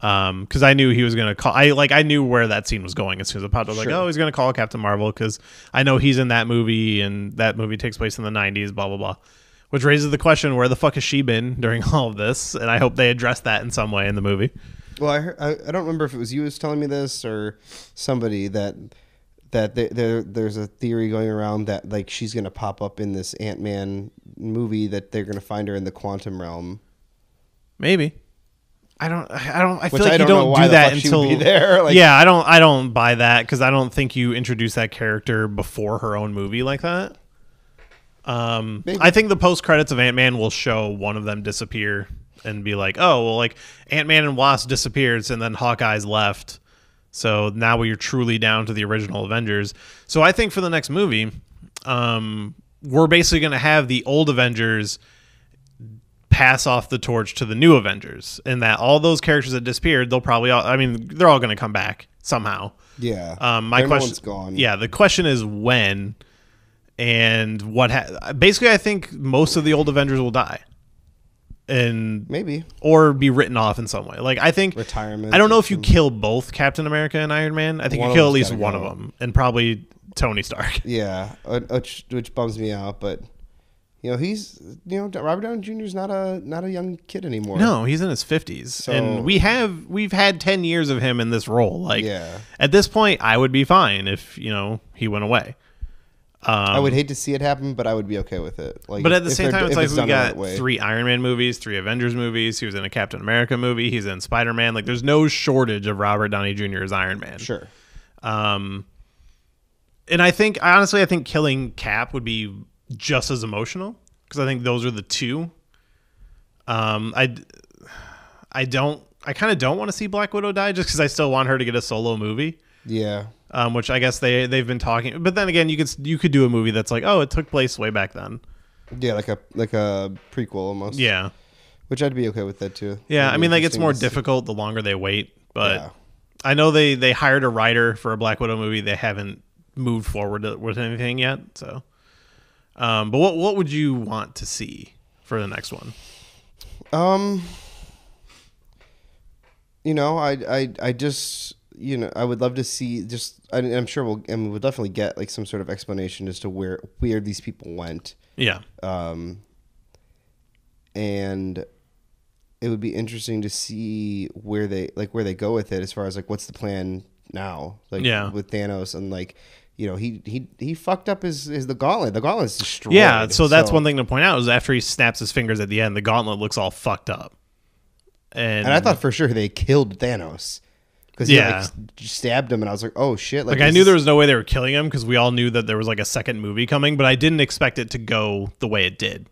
Because I knew he was gonna call. I knew where that scene was going as soon as it popped. I was like, oh, he's gonna call Captain Marvel because I know he's in that movie, and that movie takes place in the 90s. Blah blah blah. Which raises the question: where the fuck has she been during all of this? And I hope they address that in some way in the movie. Well, I don't remember if it was you who's telling me this or somebody that there's a theory going around that like she's gonna pop up in this Ant-Man movie, that they're gonna find her in the quantum realm. Maybe. I feel like you don't do that until there. Like, yeah, I don't buy that because I don't think you introduce that character before her own movie like that. I think the post credits of Ant-Man will show one of them disappear and be like, oh, well, like Ant-Man and Wasp disappeared and then Hawkeye's left. So now we're truly down to the original Avengers. So I think for the next movie, we're basically going to have the old Avengers pass off the torch to the new Avengers, and that all those characters that disappeared, they're all going to come back somehow. Yeah. My question, gone. Yeah, the question is when and what. Basically, I think most of the old Avengers will die, and maybe or be written off in some way. Like I think retirement. I don't know if you kill both Captain America and Iron Man. I think you kill at least one of them, and probably Tony Stark. Yeah, which bums me out, but. Robert Downey Jr. is not a young kid anymore. No, he's in his 50s. So, and we've had 10 years of him in this role. Like at this point, I would be fine if, he went away. I would hate to see it happen, but I would be okay with it. Like, but at the same time, it's like we got 3 Iron Man movies, 3 Avengers movies. He was in a Captain America movie. He's in Spider-Man. Like there's no shortage of Robert Downey Jr. as Iron Man. Sure. And I think killing Cap would be just as emotional because I think those are the two. I kind of don't want to see Black Widow die just because I still want her to get a solo movie. Yeah. Which I guess they've been talking, but then again, you could do a movie that's like, oh, it took place way back then. Yeah, like a prequel almost. Yeah. Which I'd be okay with that too. Yeah, I mean, like it's more difficult the longer they wait, but I know they hired a writer for a Black Widow movie. They haven't moved forward with anything yet, so. But what would you want to see for the next one? I just I would love to see I'm sure we'll definitely get like some sort of explanation as to where these people went. Yeah. And it would be interesting to see where they go with it as far as like what's the plan now, like with Thanos and like. He fucked up the gauntlet. The gauntlet's destroyed. Yeah, so that's one thing to point out is after he snaps his fingers at the end, the gauntlet looks all fucked up. And I thought for sure they killed Thanos. because he like stabbed him, and I was like, oh shit! Like I knew there was no way they were killing him because we all knew that there was like a second movie coming, but I didn't expect it to go the way it did.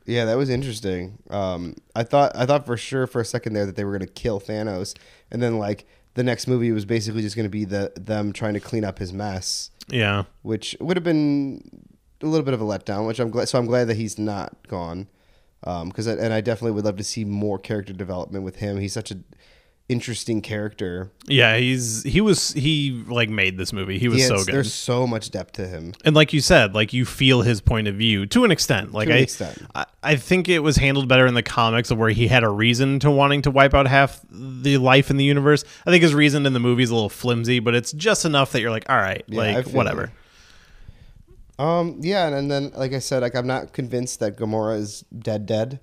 Yeah, that was interesting. I thought for sure for a second there that they were gonna kill Thanos, and then like the next movie was basically just gonna be them trying to clean up his mess. Yeah, which would have been a little bit of a letdown. Which I'm glad. So I'm glad that he's not gone. Because I definitely would love to see more character development with him. He's such a interesting character. Yeah, he like made this movie. He was so good. There's so much depth to him. And like you said, like you feel his point of view to an extent. Like I think it was handled better in the comics of where he had a reason to wanting to wipe out half the life in the universe. I think his reason in the movie is a little flimsy, but it's just enough that you're like, all right, like whatever. Yeah, and then like I said, like I'm not convinced that Gamora is dead.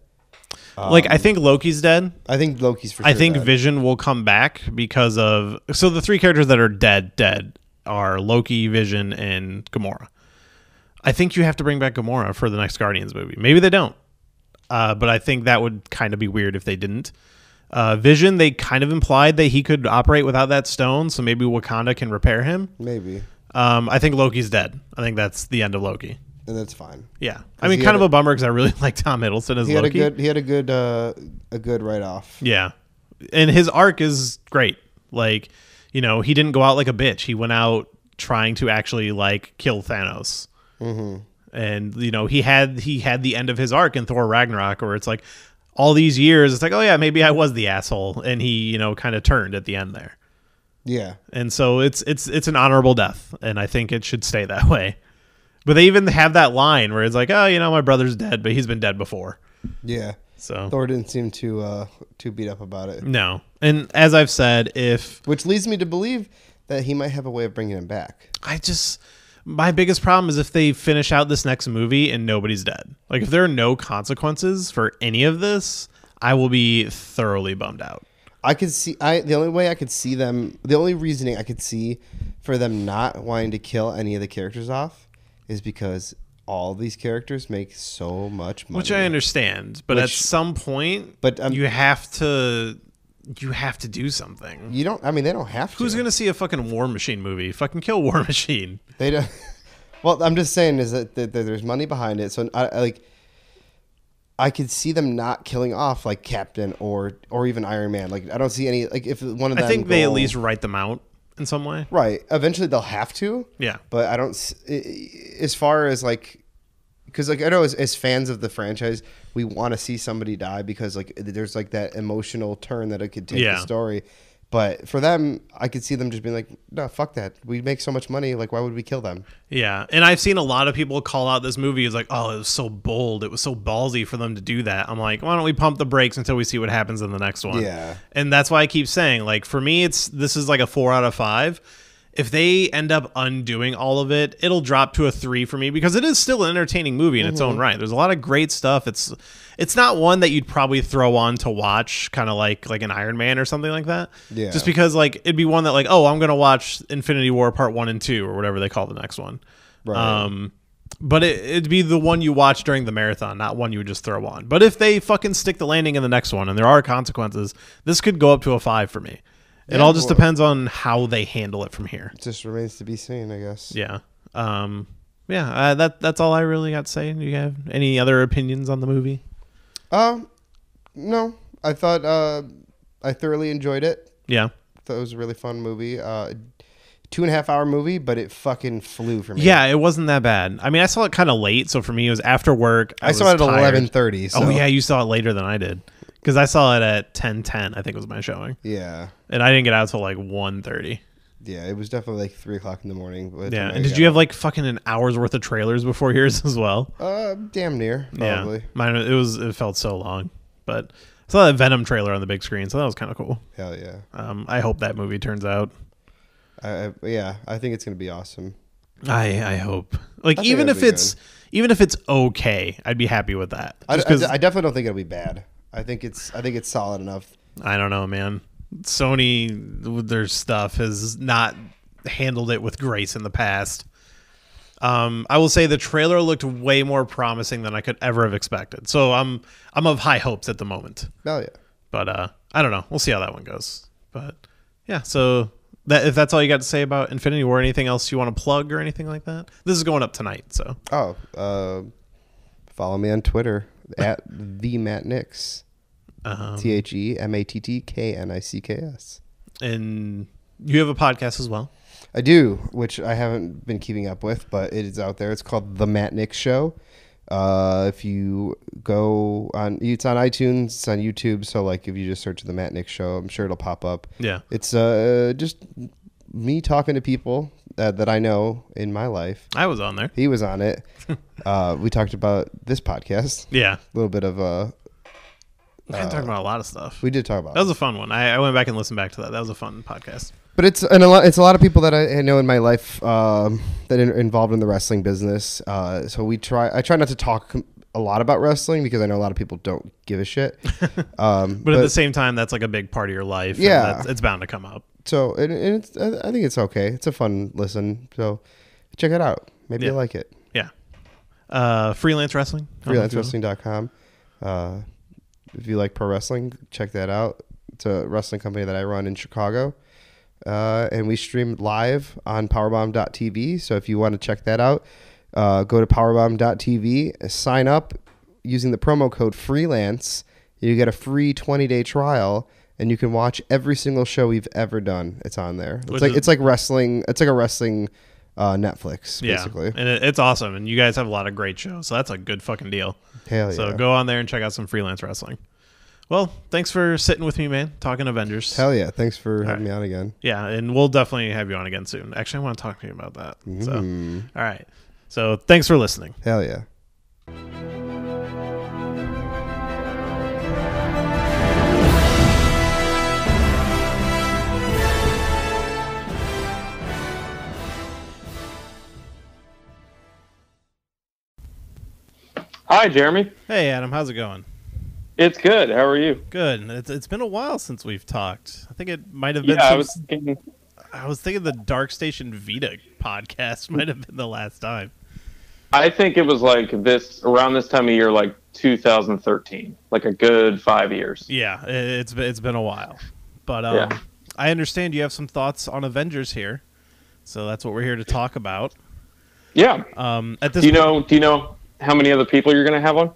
Like I think Loki's dead. I think Loki's for sure. I think dead. Vision will come back because of the three characters that are dead are Loki, Vision, and Gamora. I think you have to bring back Gamora for the next Guardians movie. Maybe they don't, but I think that would kind of be weird if they didn't. Vision, they kind of implied that he could operate without that stone, so maybe Wakanda can repair him. Maybe. I think Loki's dead. I think that's the end of Loki. And that's fine. Yeah, I mean, kind of a bummer because I really like Tom Hiddleston as Loki. He had a good write off. Yeah, and his arc is great. Like, he didn't go out like a bitch. He went out trying to actually like kill Thanos. Mm-hmm. And he had the end of his arc in Thor Ragnarok, where it's like all these years, it's like, oh yeah, maybe I was the asshole, and he kind of turned at the end there. Yeah, and so it's an honorable death, and I think it should stay that way. But they even have that line where it's like, oh, my brother's dead, but he's been dead before. Yeah. So Thor didn't seem too beat up about it. No. And as I've said, which leads me to believe that he might have a way of bringing him back. My biggest problem is if they finish out this next movie and nobody's dead. Like if there are no consequences for any of this, I will be thoroughly bummed out. The only reasoning I could see for them not wanting to kill any of the characters off is because all these characters make so much money. Which I understand, but at some point, you have to do something. They don't have to. Who's going to see a fucking War Machine movie? Fucking kill War Machine. They don't. Well, I'm just saying is that there's money behind it. So I could see them not killing off like Captain or even Iron Man. Like I don't see any, like if one of them. I think they at least write them out in some way. Right. Eventually they'll have to. Yeah. But I don't, as far as like, because like I know as fans of the franchise, we want to see somebody die because like there's like that emotional turn that it could take the story. But for them, I could see them just being like, no, fuck that. We make so much money. Like, why would we kill them? Yeah. And I've seen a lot of people call out this movie as like, oh, it was so bold. It was so ballsy for them to do that. I'm like, why don't we pump the brakes until we see what happens in the next one? Yeah. And that's why I keep saying, like, for me, this is like a 4 out of 5. If they end up undoing all of it, it'll drop to a 3 for me because it is still an entertaining movie in its own right. There's a lot of great stuff. It's not one that you'd probably throw on to watch, kind of like an Iron Man or something like that. Yeah. Just because like it'd be one that like, oh, I'm gonna watch Infinity War Part 1 and 2 or whatever they call the next one. Right. But it'd be the one you watch during the marathon, not one you would just throw on. But if they fucking stick the landing in the next one and there are consequences, this could go up to a 5 for me. It all just depends on how they handle it from here. It just remains to be seen, I guess. Yeah. That's all I really got to say. Do you have any other opinions on the movie? No. I thought I thoroughly enjoyed it. Yeah. Thought it was a really fun movie. 2.5 hour movie, but it fucking flew for me. Yeah, it wasn't that bad. I mean, I saw it kind of late, so for me, it was after work. I saw it at 11:30. So. Oh yeah, you saw it later than I did. Because I saw it at 10:10, I think was my showing. Yeah. And I didn't get out until like 1:30. Yeah, it was definitely like 3 o'clock in the morning. Yeah, and did you have like fucking an hour's worth of trailers before yours as well? Damn near, probably. Yeah, mine, it felt so long. But I saw that Venom trailer on the big screen, so that was kind of cool. Hell yeah. I hope that movie turns out. I think it's going to be awesome. I hope. Like even if it's okay, I'd be happy with that. I definitely don't think it'll be bad. I think it's solid enough. I don't know, man. Sony with their stuff has not handled it with grace in the past. I will say the trailer looked way more promising than I could ever have expected. So I'm of high hopes at the moment. Oh yeah. But I don't know. We'll see how that one goes. But Yeah, so if that's all you got to say about Infinity War, anything else you want to plug or anything like that? This is going up tonight, so. Follow me on Twitter at the Matt Nix. TheMattKnicks. And you have a podcast as well? I do, which I haven't been keeping up with, but it is out there. It's called The Matt Nix Show. If you go on, it's on iTunes, it's on YouTube. So like, if you just search The Matt Nix Show, I'm sure it'll pop up. Yeah. It's just me talking to people that I know in my life. I was on there. He was on it. We talked about this podcast. Yeah. A little bit of we talked about a lot of stuff. We did talk about. That was a fun one. I went back and listened back to that. That was a fun podcast. But it's a lot of people that I know in my life that are involved in the wrestling business. So I try not to talk a lot about wrestling because I know a lot of people don't give a shit. But at the same time, that's like a big part of your life. Yeah, it's bound to come up. So and I think it's okay. It's a fun listen. So check it out. Maybe you like it. Yeah. Freelance Wrestling. Freelancewrestling.com. If you like pro wrestling, check that out. It's a wrestling company that I run in Chicago. And we stream live on powerbomb.tv. So if you want to check that out, go to powerbomb.tv, sign up using the promo code freelance. You get a free 20-day trial, and you can watch every single show we've ever done. It's on there. It's like wrestling. It's like a wrestling Netflix, basically. And it's awesome. And you guys have a lot of great shows. So that's a good fucking deal. Hell yeah. So go on there and check out some Freelance Wrestling. Well, thanks for sitting with me, man, talking Avengers. Hell yeah. Thanks for having me on again. Yeah, and we'll definitely have you on again soon. Actually, I want to talk to you about that. So, all right. So thanks for listening. Hell yeah. Hi, Jeremy. Hey, Adam. How's it going? It's good. How are you? Good. It's been a while since we've talked. I think it might have been. Yeah, I was thinking the Dark Station Vita podcast might have been the last time. I think it was like around this time of year, like 2013, like a good 5 years. Yeah, it's been a while, but yeah. I understand you have some thoughts on Avengers here, so that's what we're here to talk about. Yeah. At this do you know how many other people you're going to have on?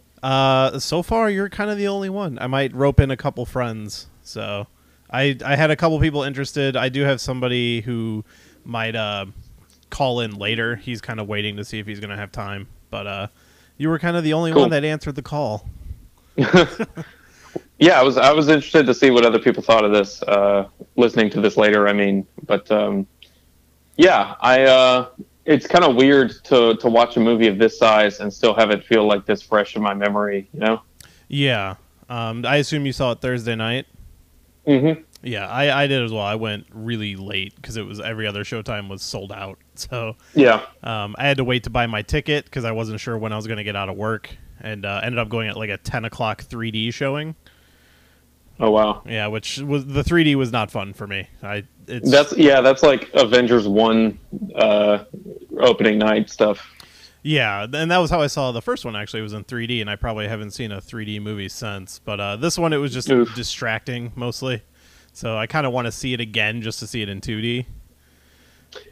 So far, you're kind of the only one. I might rope in a couple friends. So I had a couple people interested. I do have somebody who might call in later. He's kind of waiting to see if he's going to have time. But you were kind of the only one that answered the call. Yeah, I was interested to see what other people thought of this. Listening to this later, I mean, but yeah, it's kind of weird to watch a movie of this size and still have it feel like this fresh in my memory, you know? Yeah. I assume you saw it Thursday night? Mm-hmm. Yeah, I did as well. I went really late because it was every other showtime was sold out. So yeah, I had to wait to buy my ticket because I wasn't sure when I was going to get out of work, and ended up going at like a 10 o'clock 3D showing. Oh wow! Yeah, which was the 3D was not fun for me. That's like Avengers 1 opening night stuff. Yeah, and that was how I saw the first one. Actually, it was in 3D, and I probably haven't seen a 3D movie since. But this one, it was just distracting mostly. So I kind of want to see it again just to see it in 2D.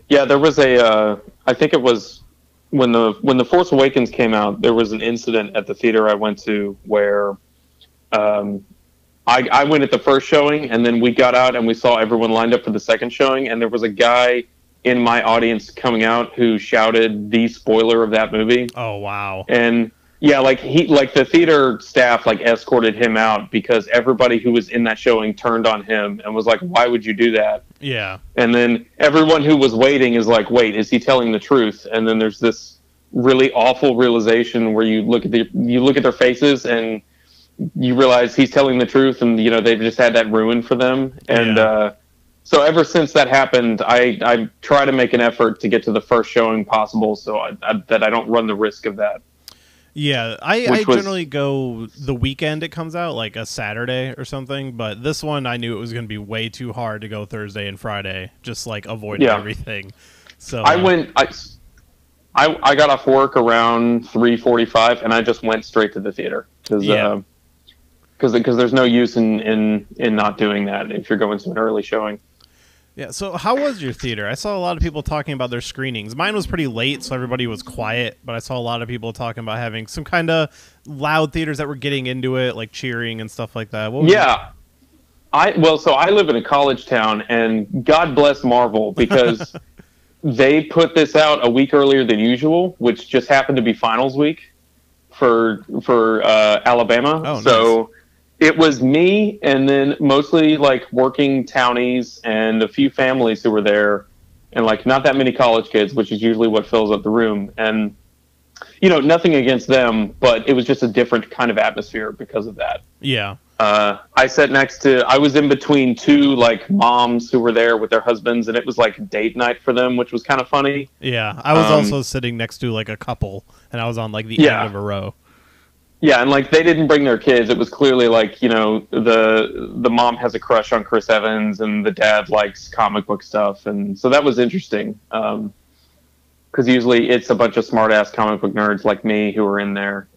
Yeah, there was I think it was when the Force Awakens came out. There was an incident at the theater I went to where I went at the first showing, and then we got out and we saw everyone lined up for the second showing, and there was a guy in my audience coming out who shouted the spoiler of that movie. Oh wow! And yeah, the theater staff escorted him out because everybody who was in that showing turned on him and was like, "Why would you do that?" Yeah. And then everyone who was waiting is like, "Wait, is he telling the truth?" And then there's this really awful realization where you look at their faces and you realize he's telling the truth, and they've just had that ruined for them. And so ever since that happened, I try to make an effort to get to the first showing possible, so that I don't run the risk of that. Yeah, I generally go the weekend it comes out, like a Saturday or something. But this one, I knew it was going to be way too hard to go Thursday and Friday, just avoiding everything. So I got off work around 3:45, and I just went straight to the theater because there's no use in not doing that if you're going to an early showing. Yeah, so how was your theater? I saw a lot of people talking about their screenings. Mine was pretty late, so everybody was quiet, but I saw a lot of people talking about having some kind of loud theaters that were getting into it, like cheering and stuff like that. Yeah. So I live in a college town, and God bless Marvel, because they put this out a week earlier than usual, which just happened to be finals week for Alabama. Oh, so nice. it was me, and then mostly like working townies and a few families who were there, and like not that many college kids, which is usually what fills up the room. And nothing against them, but it was just a different kind of atmosphere because of that. Yeah. I was in between two like moms who were there with their husbands, and it was like date night for them, which was kind of funny. Yeah, I was also sitting next to like a couple, and I was on like the end of a row. Yeah, and like they didn't bring their kids. It was clearly like the mom has a crush on Chris Evans, and the dad likes comic book stuff, and so that was interesting. Because usually it's a bunch of smart ass comic book nerds like me who are in there.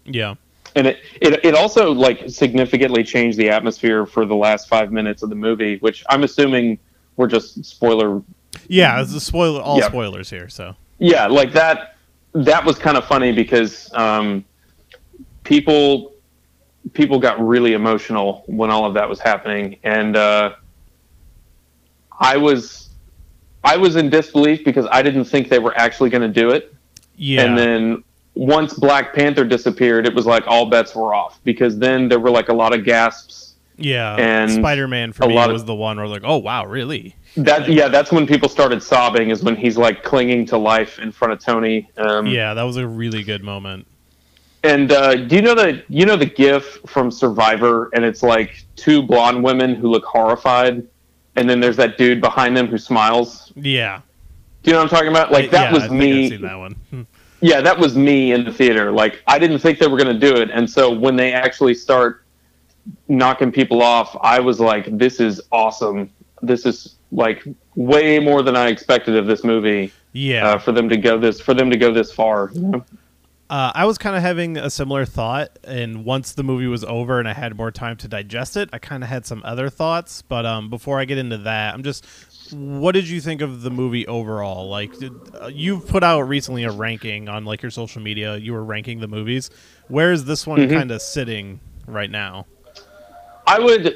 Yeah. And it also like significantly changed the atmosphere for the last 5 minutes of the movie, which I'm assuming were just spoiler. Yeah, it's a spoiler. Spoilers here. So yeah, like that was kind of funny because people got really emotional when all of that was happening, and I was in disbelief because I didn't think they were actually going to do it. Yeah, and then once Black Panther disappeared, it was like all bets were off, because then there were like a lot of gasps. Yeah, and Spider-Man for me was the one where like, oh wow, really? That's when people started sobbing, is when he's like clinging to life in front of Tony. Yeah, that was a really good moment. And do you know the GIF from Survivor? And it's like two blonde women who look horrified, and then there's that dude behind them who smiles. Yeah. Do you know what I'm talking about? Like that was me. I've seen that one. Yeah, that was me in the theater. Like, I didn't think they were going to do it. And so when they actually start knocking people off, I was like, this is awesome. This is like way more than I expected of this movie. Yeah. For them to go this far. I was kind of having a similar thought, and once the movie was over and I had more time to digest it, I kind of had some other thoughts. But before I get into that, what did you think of the movie overall? Like, you've put out recently a ranking on like your social media. You were ranking the movies. Where is this one kind of sitting right now?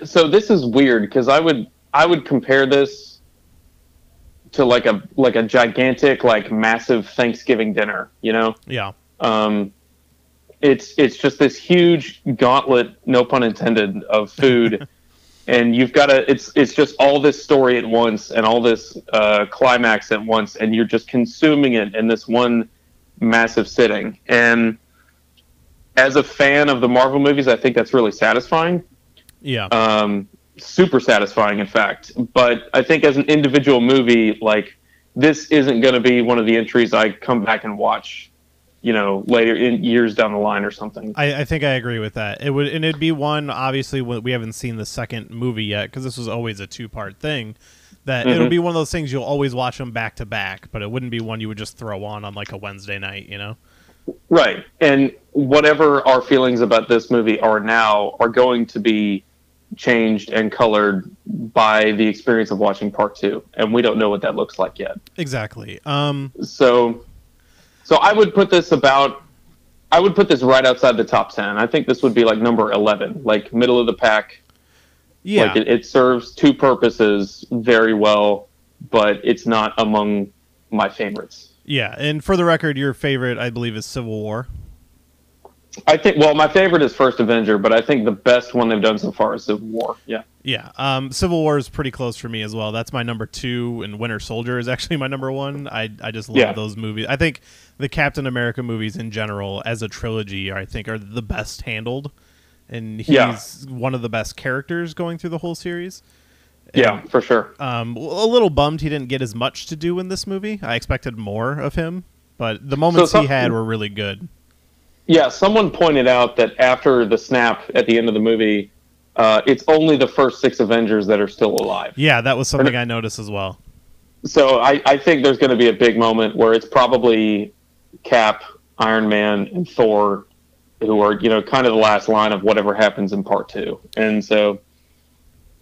So this is weird, because I would compare this to like a gigantic, like massive Thanksgiving dinner, Yeah. It's just this huge gauntlet, no pun intended, of food. And you've got it's just all this story at once, and all this climax at once, and you're just consuming it in this one massive sitting. And as a fan of the Marvel movies, I think that's really satisfying. Yeah. Super satisfying, in fact. But I think as an individual movie, like, this isn't going to be one of the entries I come back and watch, later in years down the line or something. I think I agree with that. It'd be one, obviously, we haven't seen the second movie yet, because this was always a 2-part thing, that it'll be one of those things you'll always watch them back to back, but it wouldn't be one you would just throw on like a Wednesday night, Right. And whatever our feelings about this movie are now are going to be changed and colored by the experience of watching part 2, and we don't know what that looks like yet. Exactly. So I would put this right outside the top 10. I think this would be like number 11, like middle of the pack. Yeah. Like it serves two purposes very well, but it's not among my favorites. Yeah, and for the record, your favorite, I believe, is Civil War. I think, my favorite is First Avenger, but I think the best one they've done so far is Civil War. Yeah. Yeah. Civil War is pretty close for me as well. That's my number 2, and Winter Soldier is actually my number 1. I just love those movies. I think the Captain America movies in general, as a trilogy, I think are the best handled, and he's one of the best characters going through the whole series. And, yeah, for sure. A little bummed he didn't get as much to do in this movie. I expected more of him, but the moments he had were really good. Yeah, someone pointed out that after the snap at the end of the movie, it's only the first 6 Avengers that are still alive. Yeah, that was something I noticed as well. So I think there's going to be a big moment where it's probably Cap, Iron Man, and Thor, who are, kind of the last line of whatever happens in part 2. And so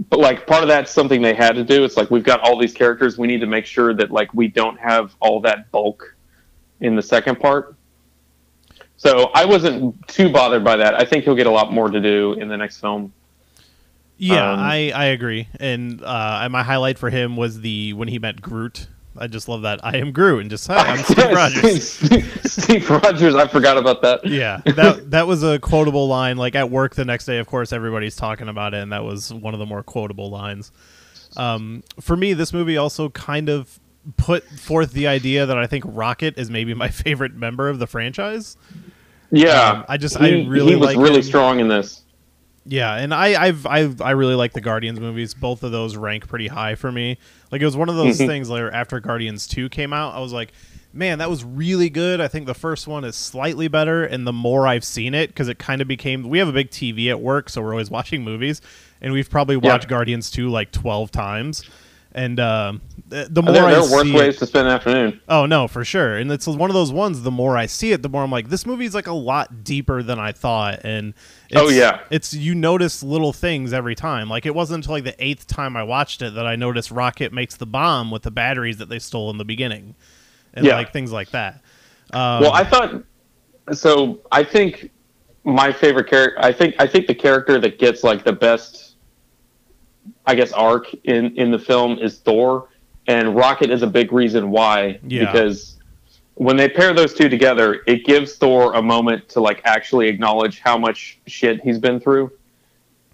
but like part of that's something they had to do. It's like we've got all these characters, we need to make sure that like we don't have all that bulk in the second part. So I wasn't too bothered by that. I think he'll get a lot more to do in the next film. Yeah, I agree. And my highlight for him was when he met Groot. I just love that. I am Groot, and just, hi, I'm Steve Rogers. Steve Rogers, I forgot about that. Yeah, that was a quotable line. Like at work the next day, of course, everybody's talking about it, and that was one of the more quotable lines. For me, this movie also kind of put forth the idea that I think Rocket is maybe my favorite member of the franchise. Yeah, I really he was like really him. strong in this. Yeah, and I really like the Guardians movies. Both of those rank pretty high for me. Like it was one of those things where after Guardians 2 came out, I was like, man, that was really good. I think the first one is slightly better, and the more I've seen it, because it kind of became, we have a big TV at work, so we're always watching movies, and we've probably watched Guardians 2 like 12 times. And the more there I are see worse ways to spend an afternoon. Oh, no, for sure. And it's one of those ones, the more I see it, the more I'm like, this movie's like a lot deeper than I thought. And it's you notice little things every time. Like it wasn't until like the 8th time I watched it that I noticed Rocket makes the bomb with the batteries that they stole in the beginning. And like things like that. Well, I think my favorite character, I think the character that gets like the best, I guess, arc in the film is Thor, and Rocket is a big reason why. Yeah. Because when they pair those two together, it gives Thor a moment to like actually acknowledge how much shit he's been through.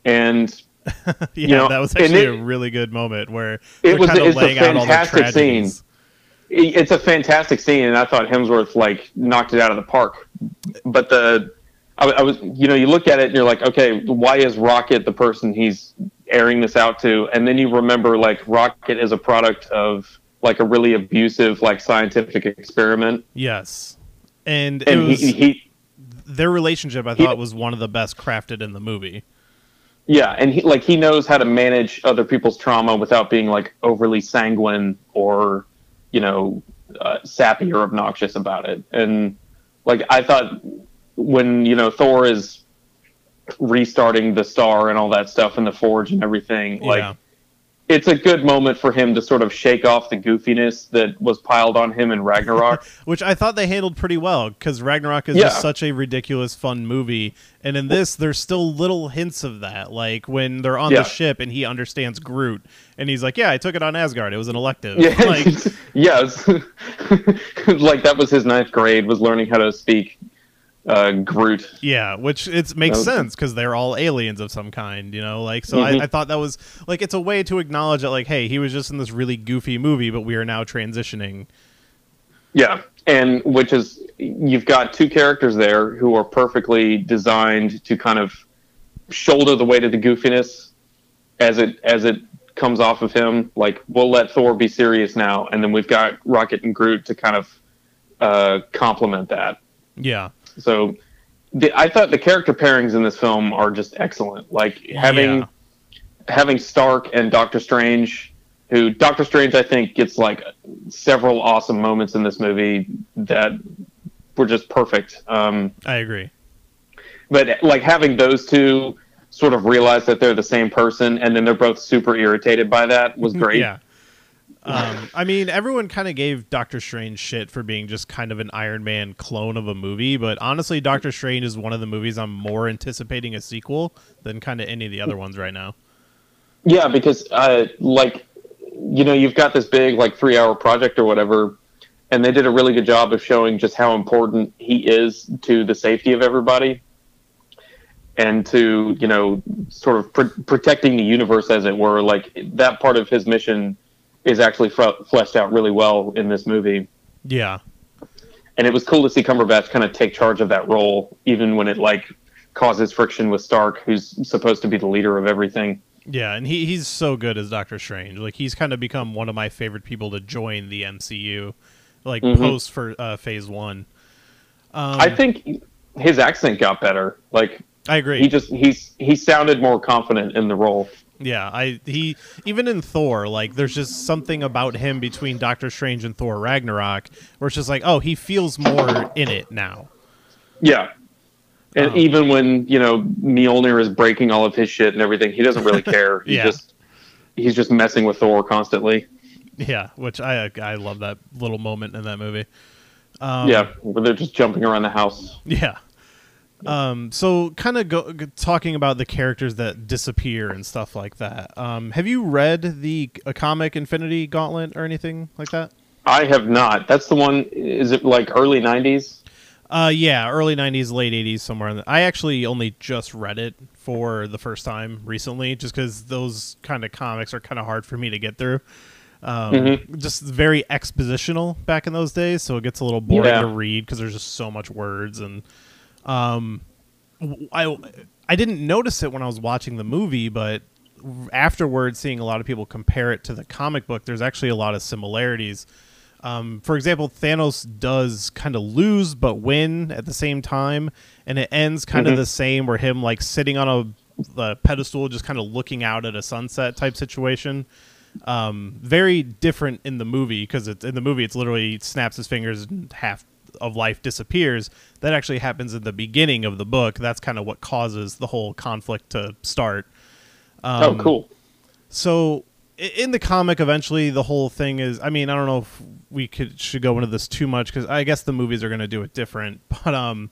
And that was actually a really good moment where it's a fantastic scene. It's a fantastic scene, and I thought Hemsworth like knocked it out of the park. But I was, you look at it and you're like, okay, why is Rocket the person he's airing this out to? And then you remember like Rocket is a product of like a really abusive like scientific experiment. Yes, and it was, their relationship I thought was one of the best crafted in the movie. Yeah, and he knows how to manage other people's trauma without being like overly sanguine or sappy or obnoxious about it. And like I thought, when Thor is restarting the star and all that stuff in the forge and everything, like it's a good moment for him to sort of shake off the goofiness that was piled on him in Ragnarok. Which I thought they handled pretty well, because Ragnarok is just such a ridiculous fun movie, and in this there's still little hints of that, like when they're on the ship and he understands Groot and he's like, I took it on Asgard, it was an elective. Yes. Like that was his 9th grade, was learning how to speak Groot. Yeah, which it makes sense because they're all aliens of some kind, so I thought that was like, it's a way to acknowledge that like, hey, he was just in this really goofy movie, but we are now transitioning. Yeah, and which is, you've got two characters there who are perfectly designed to kind of shoulder the weight of the goofiness as it comes off of him. Like, we'll let Thor be serious now, and then we've got Rocket and Groot to kind of complement that. Yeah. So I thought the character pairings in this film are just excellent. Like having Stark and Doctor Strange, who Doctor Strange I think gets like several awesome moments in this movie that were just perfect. I agree. But like having those two sort of realize that they're the same person, and then they're both super irritated by that, was great. Yeah. I mean, everyone kind of gave Doctor Strange shit for being just kind of an Iron Man clone of a movie, but honestly, Doctor Strange is one of the movies I'm more anticipating a sequel than kind of any of the other ones right now. Yeah, because you've got this big like 3-hour project or whatever, and they did a really good job of showing just how important he is to the safety of everybody, and to sort of protecting the universe, as it were. Like that part of his mission is actually fleshed out really well in this movie. Yeah. And it was cool to see Cumberbatch kind of take charge of that role, even when it like causes friction with Stark, who's supposed to be the leader of everything. Yeah, and he's so good as Doctor Strange. Like he's kind of become one of my favorite people to join the MCU, like post for Phase 1. I think his accent got better. Like I agree. He sounded more confident in the role. Yeah, he even in Thor, like there's just something about him between Doctor Strange and Thor Ragnarok where it's just like, oh, he feels more in it now. Yeah. And even when, Mjolnir is breaking all of his shit and everything, he doesn't really care. He's just messing with Thor constantly. Yeah, which I love that little moment in that movie. Where they're just jumping around the house. Yeah. So kind of talking about the characters that disappear and stuff like that. Have you read a comic Infinity Gauntlet or anything like that? I have not. That's the one. Is it like early 90s? Yeah, early 90s, late 80s, somewhere. I actually only just read it for the first time recently, just because those kind of comics are kind of hard for me to get through. Just very expositional back in those days, so it gets a little boring to read because there's just so much words. And I didn't notice it when I was watching the movie, but afterwards, seeing a lot of people compare it to the comic book, there's actually a lot of similarities. For example, Thanos does kind of lose but win at the same time, and it ends kind of the same, where him like sitting on a pedestal, just kind of looking out at a sunset type situation. Very different in the movie, because in the movie it's literally snaps his fingers and half of life disappears. That actually happens in the beginning of the book. That's kind of what causes the whole conflict to start. Oh, cool. So in the comic, eventually the whole thing is, I mean, I don't know if we should go into this too much, because I guess the movies are going to do it different. But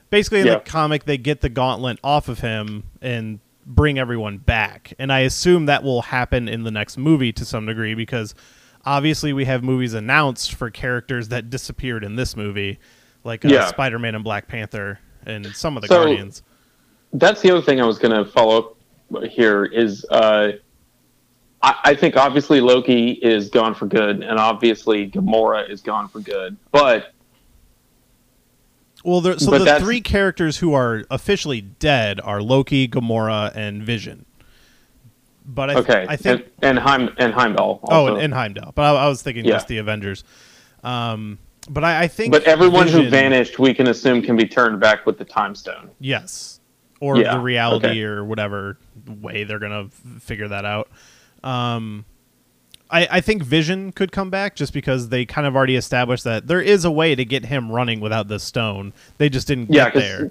basically in the comic, they get the gauntlet off of him and bring everyone back. And I assume that will happen in the next movie to some degree, because obviously we have movies announced for characters that disappeared in this movie, like Spider-Man and Black Panther and some of the Guardians. That's the other thing I was going to follow up here is I think obviously Loki is gone for good, and obviously Gamora is gone for good. But the three characters who are officially dead are Loki, Gamora, and Vision. But I think and Heimdall. Also. And Heimdall. But I was thinking just the Avengers. But I think. But everyone who vanished, we can assume, can be turned back with the Time Stone. Yes, or the reality or whatever way they're gonna figure that out. I think Vision could come back, just because they kind of already established that there is a way to get him running without the stone. They just didn't get there.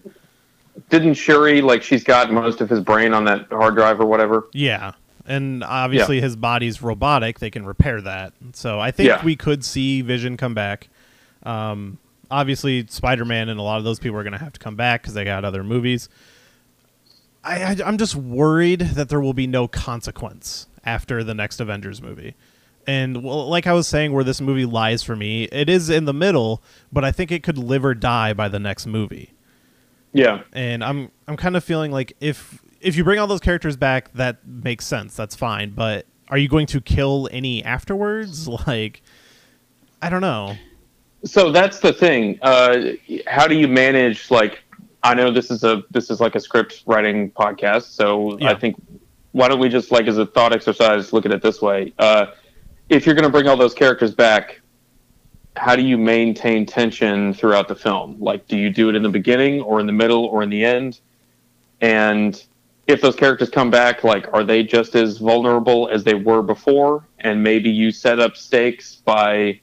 Didn't Shuri, she's got most of his brain on that hard drive or whatever? Yeah. And obviously his body's robotic. They can repair that. So I think we could see Vision come back. Obviously Spider-Man and a lot of those people are going to have to come back because they got other movies. I'm just worried that there will be no consequence after the next Avengers movie. And like I was saying, where this movie lies for me, it is in the middle, but I think it could live or die by the next movie. Yeah. And I'm kind of feeling like if you bring all those characters back, that makes sense. That's fine. But are you going to kill any afterwards? I don't know. So that's the thing. How do you manage, I know this is like a script writing podcast, so I think why don't we just, as a thought exercise, look at it this way. If you're going to bring all those characters back, how do you maintain tension throughout the film? Do you do it in the beginning or in the middle or in the end? And if those characters come back, are they just as vulnerable as they were before? And maybe you set up stakes by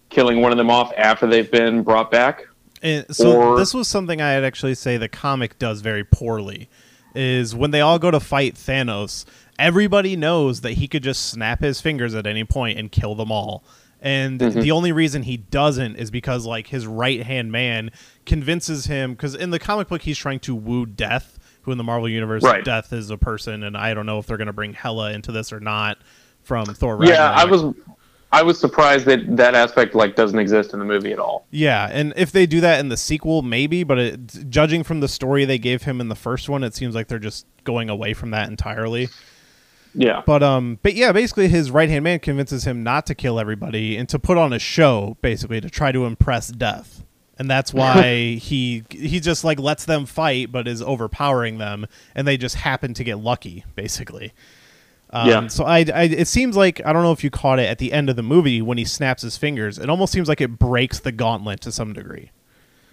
killing one of them off after they've been brought back? And so this was something I'd actually say the comic does very poorly, is when they all go to fight Thanos, everybody knows that he could just snap his fingers at any point and kill them all. And the only reason he doesn't is because his right-hand man convinces him, because in the comic book he's trying to woo Death, who in the Marvel Universe, Death is a person, and I don't know if they're going to bring Hela into this or not from Thor Ragnarok. Yeah, I was surprised that aspect doesn't exist in the movie at all. Yeah, and if they do that in the sequel, maybe, but judging from the story they gave him in the first one, it seems like they're just going away from that entirely. Yeah. But yeah, basically his right-hand man convinces him not to kill everybody and to put on a show, basically, to try to impress Death. And that's why he just lets them fight, but is overpowering them, and they just happen to get lucky, basically. So it seems like, I don't know if you caught it at the end of the movie when he snaps his fingers, it almost seems like it breaks the gauntlet to some degree.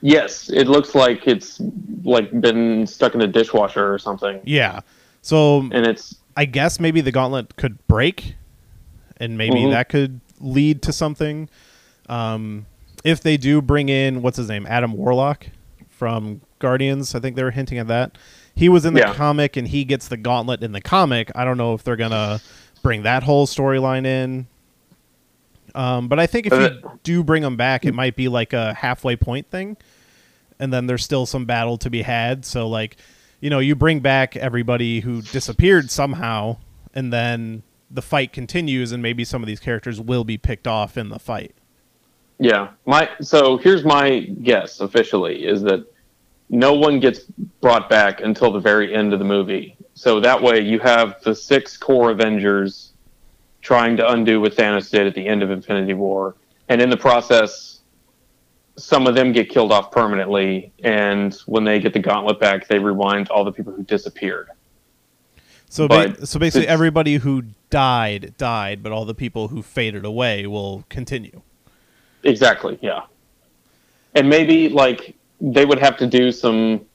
Yes, it looks like it's been stuck in a dishwasher or something. Yeah. So and I guess maybe the gauntlet could break, and maybe that could lead to something. If they do bring in, what's his name, Adam Warlock from Guardians. I think they were hinting at that. He was in the Yeah. comic, and he gets the gauntlet in the comic. I don't know if they're gonna bring that whole storyline in. But I think if you do bring him back, it might be like a halfway point thing, and then there's still some battle to be had. So, like, you know, you bring back everybody who disappeared somehow, and then the fight continues, and maybe some of these characters will be picked off in the fight. Yeah. So here's my guess officially is that no one gets brought back until the very end of the movie. So that way you have the 6 core Avengers trying to undo what Thanos did at the end of Infinity War. And in the process, some of them get killed off permanently. And when they get the gauntlet back, they rewind all the people who disappeared. So, so basically everybody who died, but all the people who faded away will continue. Exactly, yeah. And maybe, like, they would have to do some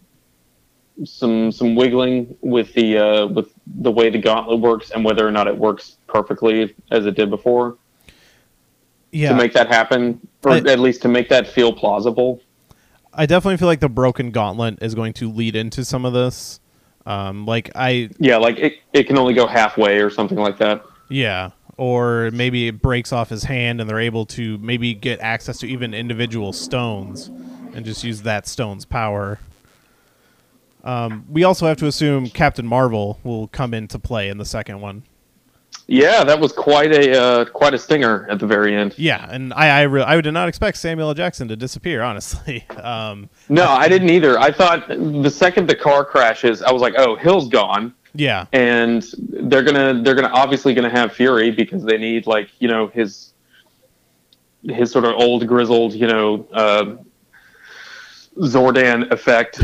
wiggling with the way the gauntlet works and whether or not it works perfectly as it did before. Yeah. To make that happen, or at least to make that feel plausible. I definitely feel like the broken gauntlet is going to lead into some of this. Like it can only go halfway or something like that. Yeah. Or maybe it breaks off his hand and they're able to maybe get access to even individual stones and just use that stone's power. We also have to assume Captain Marvel will come into play in the second one. Yeah, that was quite a stinger at the very end. Yeah, and I did not expect Samuel L. Jackson to disappear, honestly. No, I didn't either. I thought the second the car crashes, I was like, oh, Hill's gone. Yeah, and they're gonna obviously gonna have Fury because they need, like, you know, his sort of old grizzled, you know, Zordan effect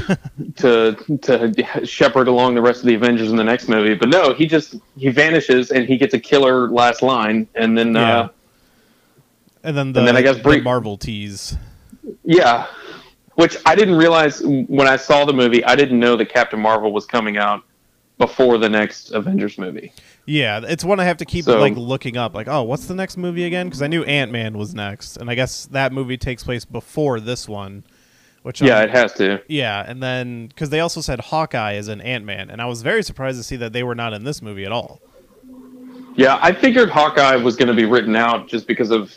to shepherd along the rest of the Avengers in the next movie. But no, he vanishes and he gets a killer last line, and then and then I guess the Marvel tease. Yeah, which I didn't realize when I saw the movie. I didn't know that Captain Marvel was coming out before the next Avengers movie. Yeah, it's one I have to keep like looking up. Like, oh, what's the next movie again? Because I knew Ant-Man was next, and I guess that movie takes place before this one. Which it has to. Yeah, and then because they also said Hawkeye is an Ant-Man, and I was very surprised to see that they were not in this movie at all. Yeah, I figured Hawkeye was going to be written out just because of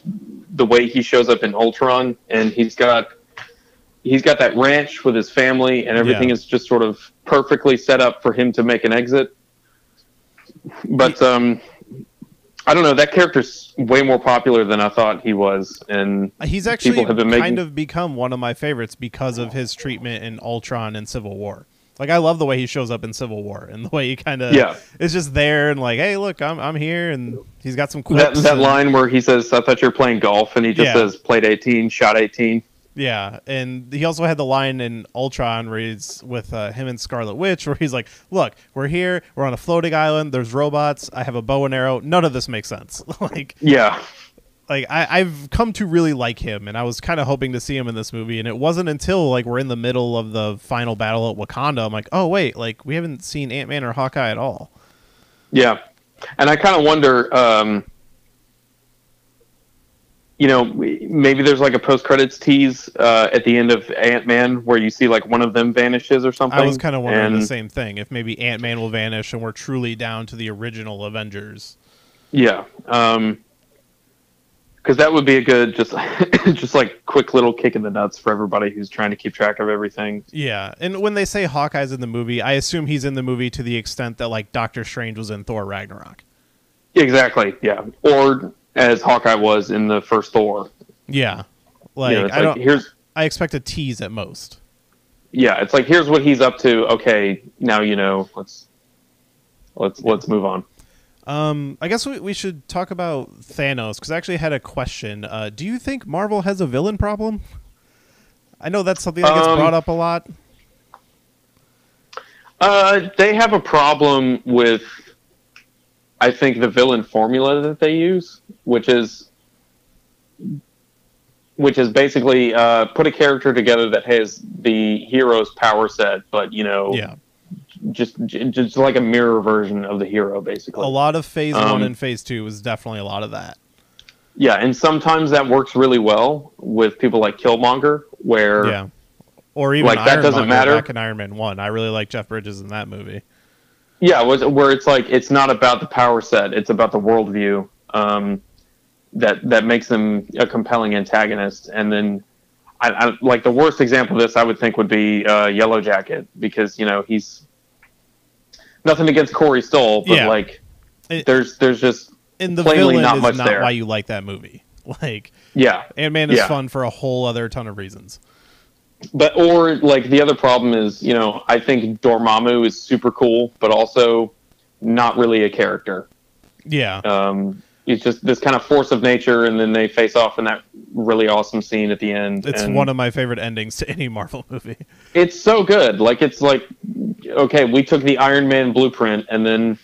the way he shows up in Ultron, and he's got that ranch with his family, and everything is just sort of perfectly set up for him to make an exit. But I don't know. That character's way more popular than I thought he was, and he's actually kind of become one of my favorites because of his treatment in Ultron and Civil War. Like, I love the way he shows up in Civil War and the way he kind of is just there and like, hey, look, I'm here, and he's got some quips. That line where he says, "I thought you were playing golf," and he just says, "Played 18, shot 18." Yeah, and he also had the line in Ultron where he's with him and Scarlet Witch, where he's like, look, we're here, we're on a floating island, there's robots, I have a bow and arrow, none of this makes sense. I've come to really like him, and I was kind of hoping to see him in this movie, and it wasn't until like we're in the middle of the final battle at Wakanda, I'm like, oh wait, like we haven't seen Ant-Man or Hawkeye at all. Yeah, and I kind of wonder, you know, maybe there's like a post-credits tease at the end of Ant-Man where you see like one of them vanishes or something. I was kind of wondering the same thing, if maybe Ant-Man will vanish and we're truly down to the original Avengers. Yeah, because that would be a good just like quick little kick in the nuts for everybody who's trying to keep track of everything. Yeah, and when they say Hawkeye's in the movie, I assume he's in the movie to the extent that like Doctor Strange was in Thor Ragnarok. Exactly, yeah. Or as Hawkeye was in the first Thor. Yeah. Like, I expect a tease at most. Yeah, it's like, here's what he's up to. Okay, now you know, let's move on. I guess we should talk about Thanos, because I actually had a question. Do you think Marvel has a villain problem? I know that's something that gets brought up a lot. They have a problem with, I think, the villain formula that they use, which is basically put a character together that has the hero's power set, but, you know, just like a mirror version of the hero, basically. A lot of Phase 1 and Phase 2 was definitely a lot of that. Yeah, and sometimes that works really well with people like Killmonger, where Or even like that doesn't matter. Back in Iron Man 1. I really like Jeff Bridges in that movie. Yeah, where it's like it's not about the power set; it's about the worldview that makes him a compelling antagonist. And then, I like the worst example of this I would think would be Yellow Jacket, because he's nothing against Corey Stoll, but like there's just and the plainly villain not is much not there. why you like that movie. Like Ant-Man is fun for a whole other ton of reasons. But or like the other problem is, I think Dormammu is super cool, but also not really a character. Yeah. It's just this kind of force of nature, and then they face off in that really awesome scene at the end. It's one of my favorite endings to any Marvel movie. It's so good. Like it's like, okay, we took the Iron Man blueprint, and then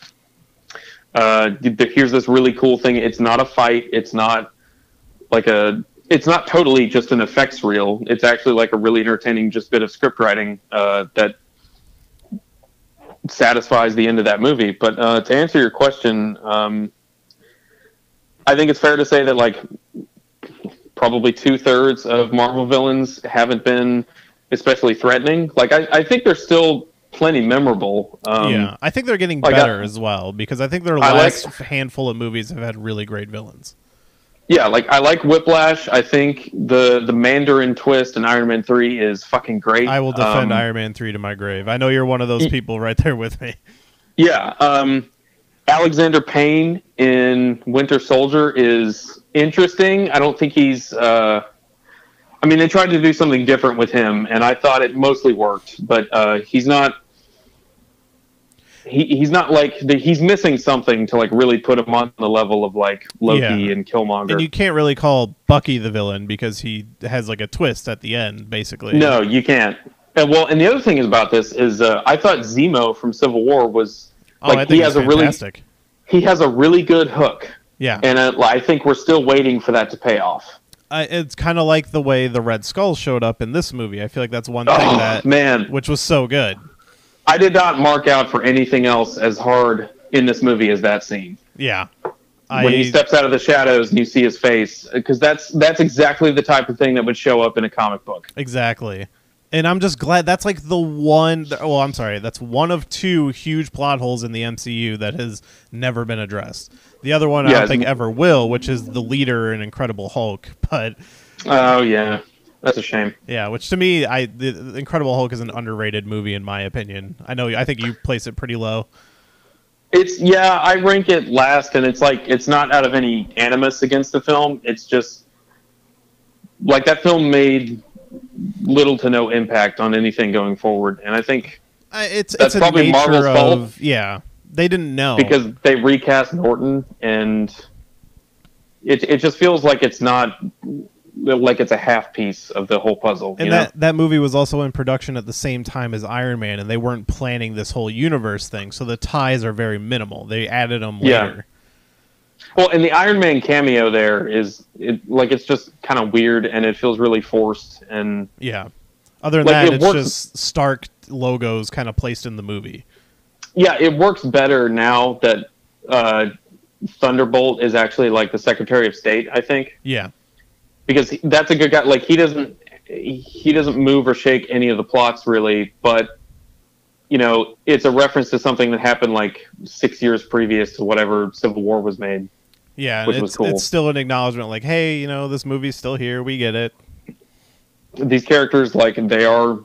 here's this really cool thing. It's not a fight. It's not like it's not totally just an effects reel. It's actually like a really entertaining just bit of script writing that satisfies the end of that movie. But to answer your question, I think it's fair to say that like probably 2/3 of Marvel villains haven't been especially threatening. Like I think they're still plenty memorable. I think they're getting better as well, because I think their last handful of movies have had really great villains. Yeah, like I like Whiplash. I think the Mandarin twist in Iron Man 3 is fucking great. I will defend Iron Man 3 to my grave. I know you're one of those people right there with me. Yeah, Alexander Payne in Winter Soldier is interesting. I don't think he's they tried to do something different with him, and I thought it mostly worked, but he's not he's not like he's missing something to like really put him on the level of like Loki and Killmonger. And you can't really call Bucky the villain because he has like a twist at the end, basically. No, you can't. And the other thing about this is I thought Zemo from Civil War was like he has a really good hook. Yeah, and I think we're still waiting for that to pay off. It's kind of like the way the Red Skull showed up in this movie. I feel like that's one thing which was so good. I did not mark out for anything else as hard in this movie as that scene. Yeah. When he steps out of the shadows and you see his face, because that's exactly the type of thing that would show up in a comic book. Exactly. And I'm just glad that's like that's one of two huge plot holes in the MCU that has never been addressed. The other one I don't think ever will, which is the leader in Incredible Hulk. But oh yeah. That's a shame. Yeah, which to me, the Incredible Hulk is an underrated movie in my opinion. I think you place it pretty low. I rank it last, and it's not out of any animus against the film. It's just like that film made little to no impact on anything going forward, and I think it's probably Marvel's fault. Yeah, they didn't know because they recast Norton, and it just feels like it's not. Like it's a half piece of the whole puzzle. And that movie was also in production at the same time as Iron Man, and they weren't planning this whole universe thing, so the ties are very minimal. They added them later. Well, and the Iron Man cameo there it's just kind of weird, and it feels really forced. And yeah, other than that, it's just Stark logos kind of placed in the movie. Yeah, it works better now that Thunderbolt is actually like the Secretary of State, I think. Yeah. Because that's a good guy. Like he doesn't move or shake any of the plots really, but it's a reference to something that happened like 6 years previous to whatever Civil War was made. Yeah, which was cool. It's still an acknowledgement, like, hey, this movie's still here. We get it. These characters, like, they are,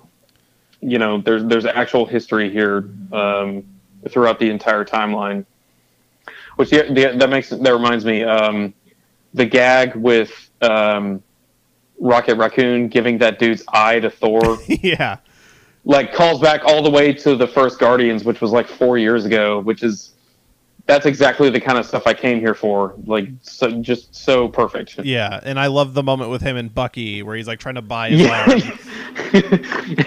there's actual history here throughout the entire timeline. Which that reminds me, the gag with Rocket Raccoon giving that dude's eye to Thor. Yeah. Like calls back all the way to the first Guardians, which was like 4 years ago, that's exactly the kind of stuff I came here for. Like, just so perfect. Yeah, and I love the moment with him and Bucky where he's like trying to buy his arm.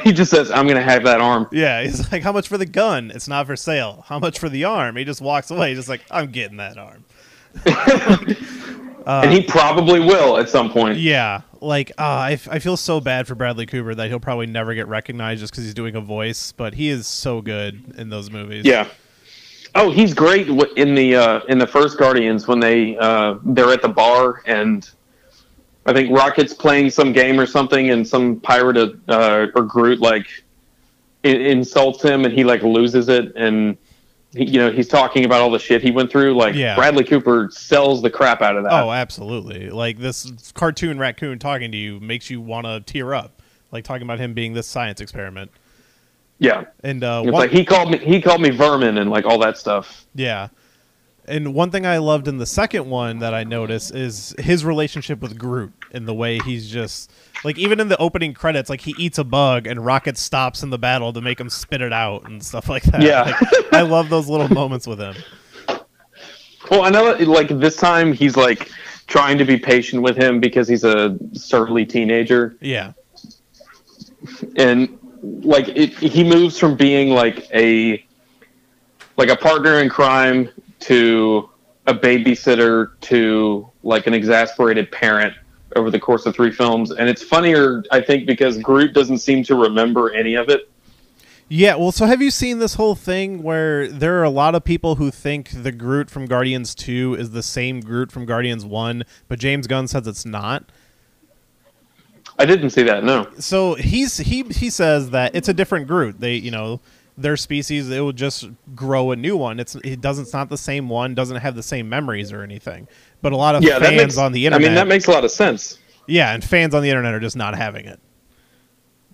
He just says, I'm going to have that arm. Yeah, he's like, how much for the gun? It's not for sale. How much for the arm? He just walks away, just like, I'm getting that arm. And he probably will at some point. Yeah, like I feel so bad for Bradley Cooper that he'll probably never get recognized just because he's doing a voice, but he is so good in those movies. Yeah. Oh, he's great in the first Guardians when they're at the bar and I think Rocket's playing some game or something, and some pirate or Groot like insults him, and he like loses it, and he's talking about all the shit he went through. Like Bradley Cooper sells the crap out of that. Oh, absolutely! Like this cartoon raccoon talking to you makes you want to tear up, like talking about him being this science experiment. Yeah, and it's like he called me vermin and like all that stuff. Yeah. And one thing I loved in the second one that I noticed is his relationship with Groot and the way he's just like, even in the opening credits, like he eats a bug and Rocket stops in the battle to make him spit it out and stuff like that. Yeah. Like, I love those little moments with him. Well, I know that, like, this time he's like trying to be patient with him because he's a surly teenager. Yeah. And like he moves from being like a partner in crime to a babysitter to like an exasperated parent over the course of 3 films. And it's funnier, I think, because Groot doesn't seem to remember any of it. Yeah, well, so have you seen this whole thing where there are a lot of people who think the Groot from Guardians 2 is the same Groot from Guardians 1, but James Gunn says it's not? I didn't see that, no. So he says that it's a different Groot. They, their species, it will just grow a new one. It's not the same one, doesn't have the same memories or anything. But a lot of fans on the internet, I mean, that makes a lot of sense. Yeah, and fans on the internet are just not having it.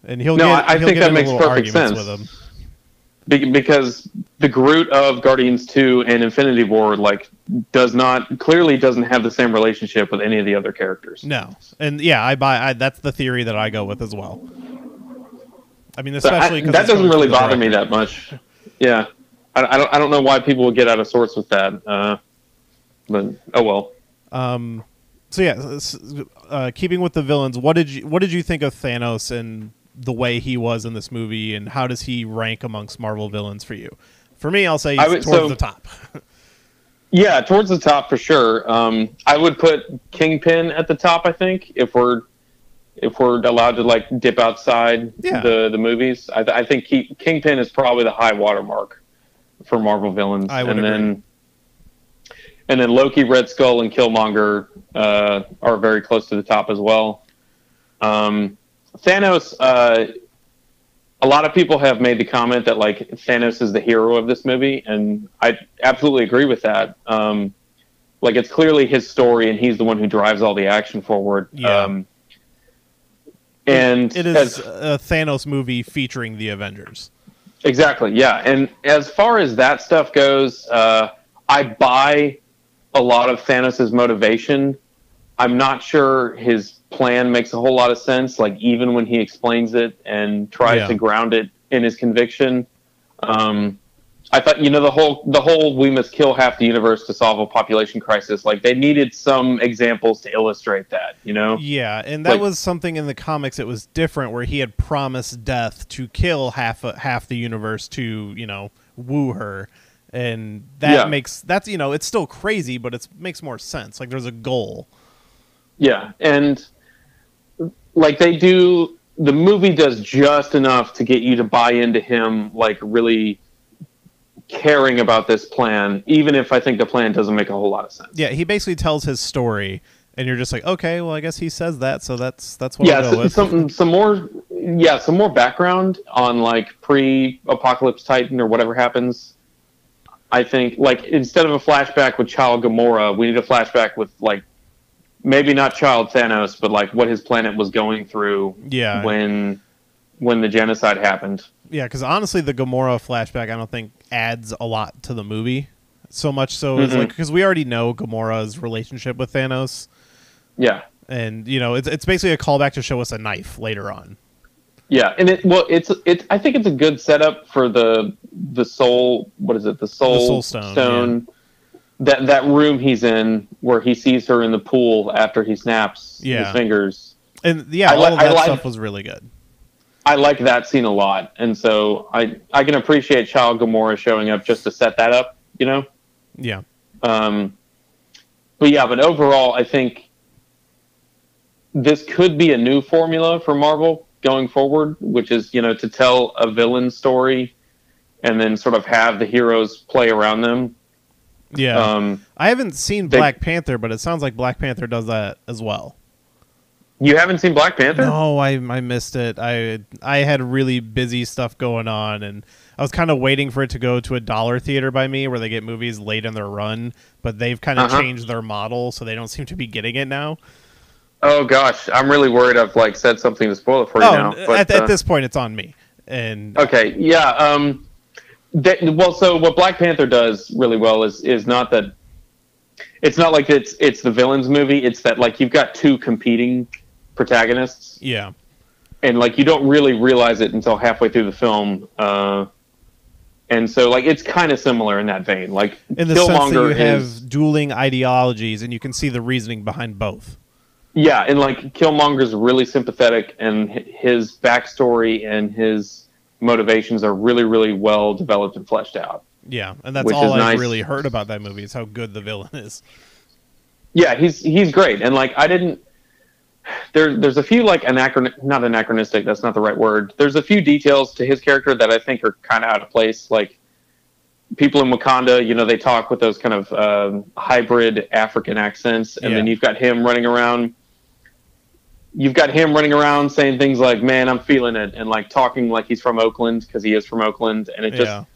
And I think that makes perfect sense with him. Because the Groot of Guardians 2 and Infinity War clearly doesn't have the same relationship with any of the other characters. No, and yeah, that's the theory that I go with as well. I mean, especially because that doesn't really bother me that much. Yeah, I don't know why people would get out of sorts with that. But oh well. So yeah, keeping with the villains, what did you think of Thanos and the way he was in this movie, and how does he rank amongst Marvel villains for you? For me, I'll say he's towards the top. Yeah, towards the top for sure. I would put Kingpin at the top. I think if we're allowed to like dip outside the movies, I think Kingpin is probably the high watermark for Marvel villains. I would agree. And then Loki, Red Skull, and Killmonger are very close to the top as well. Thanos, a lot of people have made the comment that like Thanos is the hero of this movie, and I absolutely agree with that. Like it's clearly his story, and he's the one who drives all the action forward. Yeah. And it is a Thanos movie featuring the Avengers. Exactly, yeah. And as far as that stuff goes, I buy a lot of Thanos' motivation. I'm not sure his plan makes a whole lot of sense, like even when he explains it and tries to ground it in his conviction. I thought, the whole we must kill half the universe to solve a population crisis, like they needed some examples to illustrate that, Yeah, and that was something in the comics that was different, where he had promised death to kill half the universe to, woo her. And that that's it's still crazy, but it makes more sense. Like there's a goal. Yeah, and like the movie does just enough to get you to buy into him, like really caring about this plan, even if I think the plan doesn't make a whole lot of sense. Yeah, he basically tells his story, and you're just like, okay, well, I guess he says that, so that's what I'll go with. some more background on like pre-apocalypse Titan or whatever happens. I think like instead of a flashback with Child Gamora, we need a flashback with like maybe not Child Thanos, but like what his planet was going through when the genocide happened. Yeah, because honestly, the Gamora flashback I don't think adds a lot to the movie. So much so it's like, because we already know Gamora's relationship with Thanos. Yeah, and it's basically a callback to show us a knife later on. Yeah, and it's I think it's a good setup for the soul. What is it? The soul stone. Yeah. That room he's in, where he sees her in the pool after he snaps his fingers. And all of that stuff was really good. I like that scene a lot, and so I can appreciate Child Gamora showing up just to set that up. Yeah. But overall, I think this could be a new formula for Marvel going forward, which is, to tell a villain story and then sort of have the heroes play around them. Yeah. I haven't seen Black Panther, but it sounds like Black Panther does that as well. You haven't seen Black Panther? No, I missed it. I had really busy stuff going on, and I was kind of waiting for it to go to a dollar theater by me where they get movies late in their run, but they've kind of changed their model, so they don't seem to be getting it now. Oh gosh, I'm really worried I've like said something to spoil it for you now. But at this point, it's on me. And okay, yeah. Well, so what Black Panther does really well is not that it's not like it's the villain's movie. It's that like you've got two competing protagonists. Yeah. And like you don't really realize it until halfway through the film. And so like it's kind of similar in that vein. Like in the sense that you have dueling ideologies and you can see the reasoning behind both. Yeah, and like Killmonger's really sympathetic, and his backstory and his motivations are really, really well developed and fleshed out. Yeah, and that's all I've really heard about that movie is how good the villain is. Yeah, he's great, and like I didn't. There's a few like not anachronistic. That's not the right word. There's a few details to his character that I think are kind of out of place. Like people in Wakanda, you know, they talk with those kind of hybrid African accents, and then you've got him running around. You've got him running around saying things like, man, I'm feeling it, and like talking like he's from Oakland because he is from Oakland. And it just,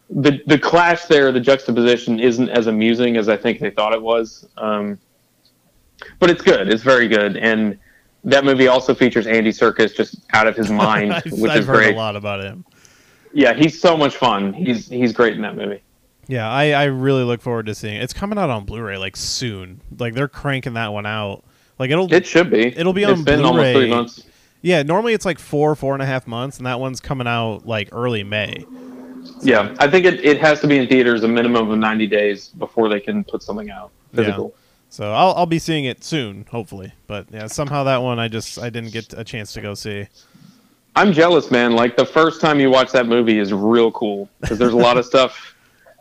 the clash there, the juxtaposition isn't as amusing as I think they thought it was. But it's good. It's very good. And that movie also features Andy Serkis just out of his mind, which is great. I've heard a lot about him. Yeah, he's so much fun. He's great in that movie. Yeah, I really look forward to seeing it. It's coming out on Blu-ray like soon. Like they're cranking that one out. Like it should be. It'll be on Blu-ray. It's been almost 3 months. Yeah, normally it's like 4.5 months, and that one's coming out like early May. So, yeah, I think it has to be in theaters a minimum of 90 days before they can put something out physical. Yeah. So I'll be seeing it soon, hopefully. But yeah, somehow that one I didn't get a chance to go see. I'm jealous, man. Like the first time you watch that movie is real cool because there's a lot of stuff.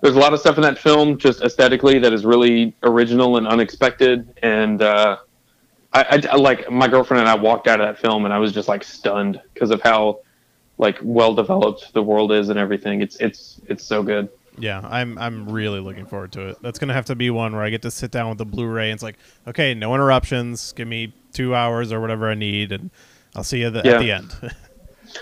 There's a lot of stuff in that film just aesthetically that is really original and unexpected, and I like my girlfriend and I walked out of that film and I was just like stunned because of how like well developed the world is and everything. It's so good. Yeah, I'm really looking forward to it. That's gonna have to be one where I get to sit down with the Blu-ray and it's like, okay, no interruptions. Give me 2 hours or whatever I need, and I'll see you at the end.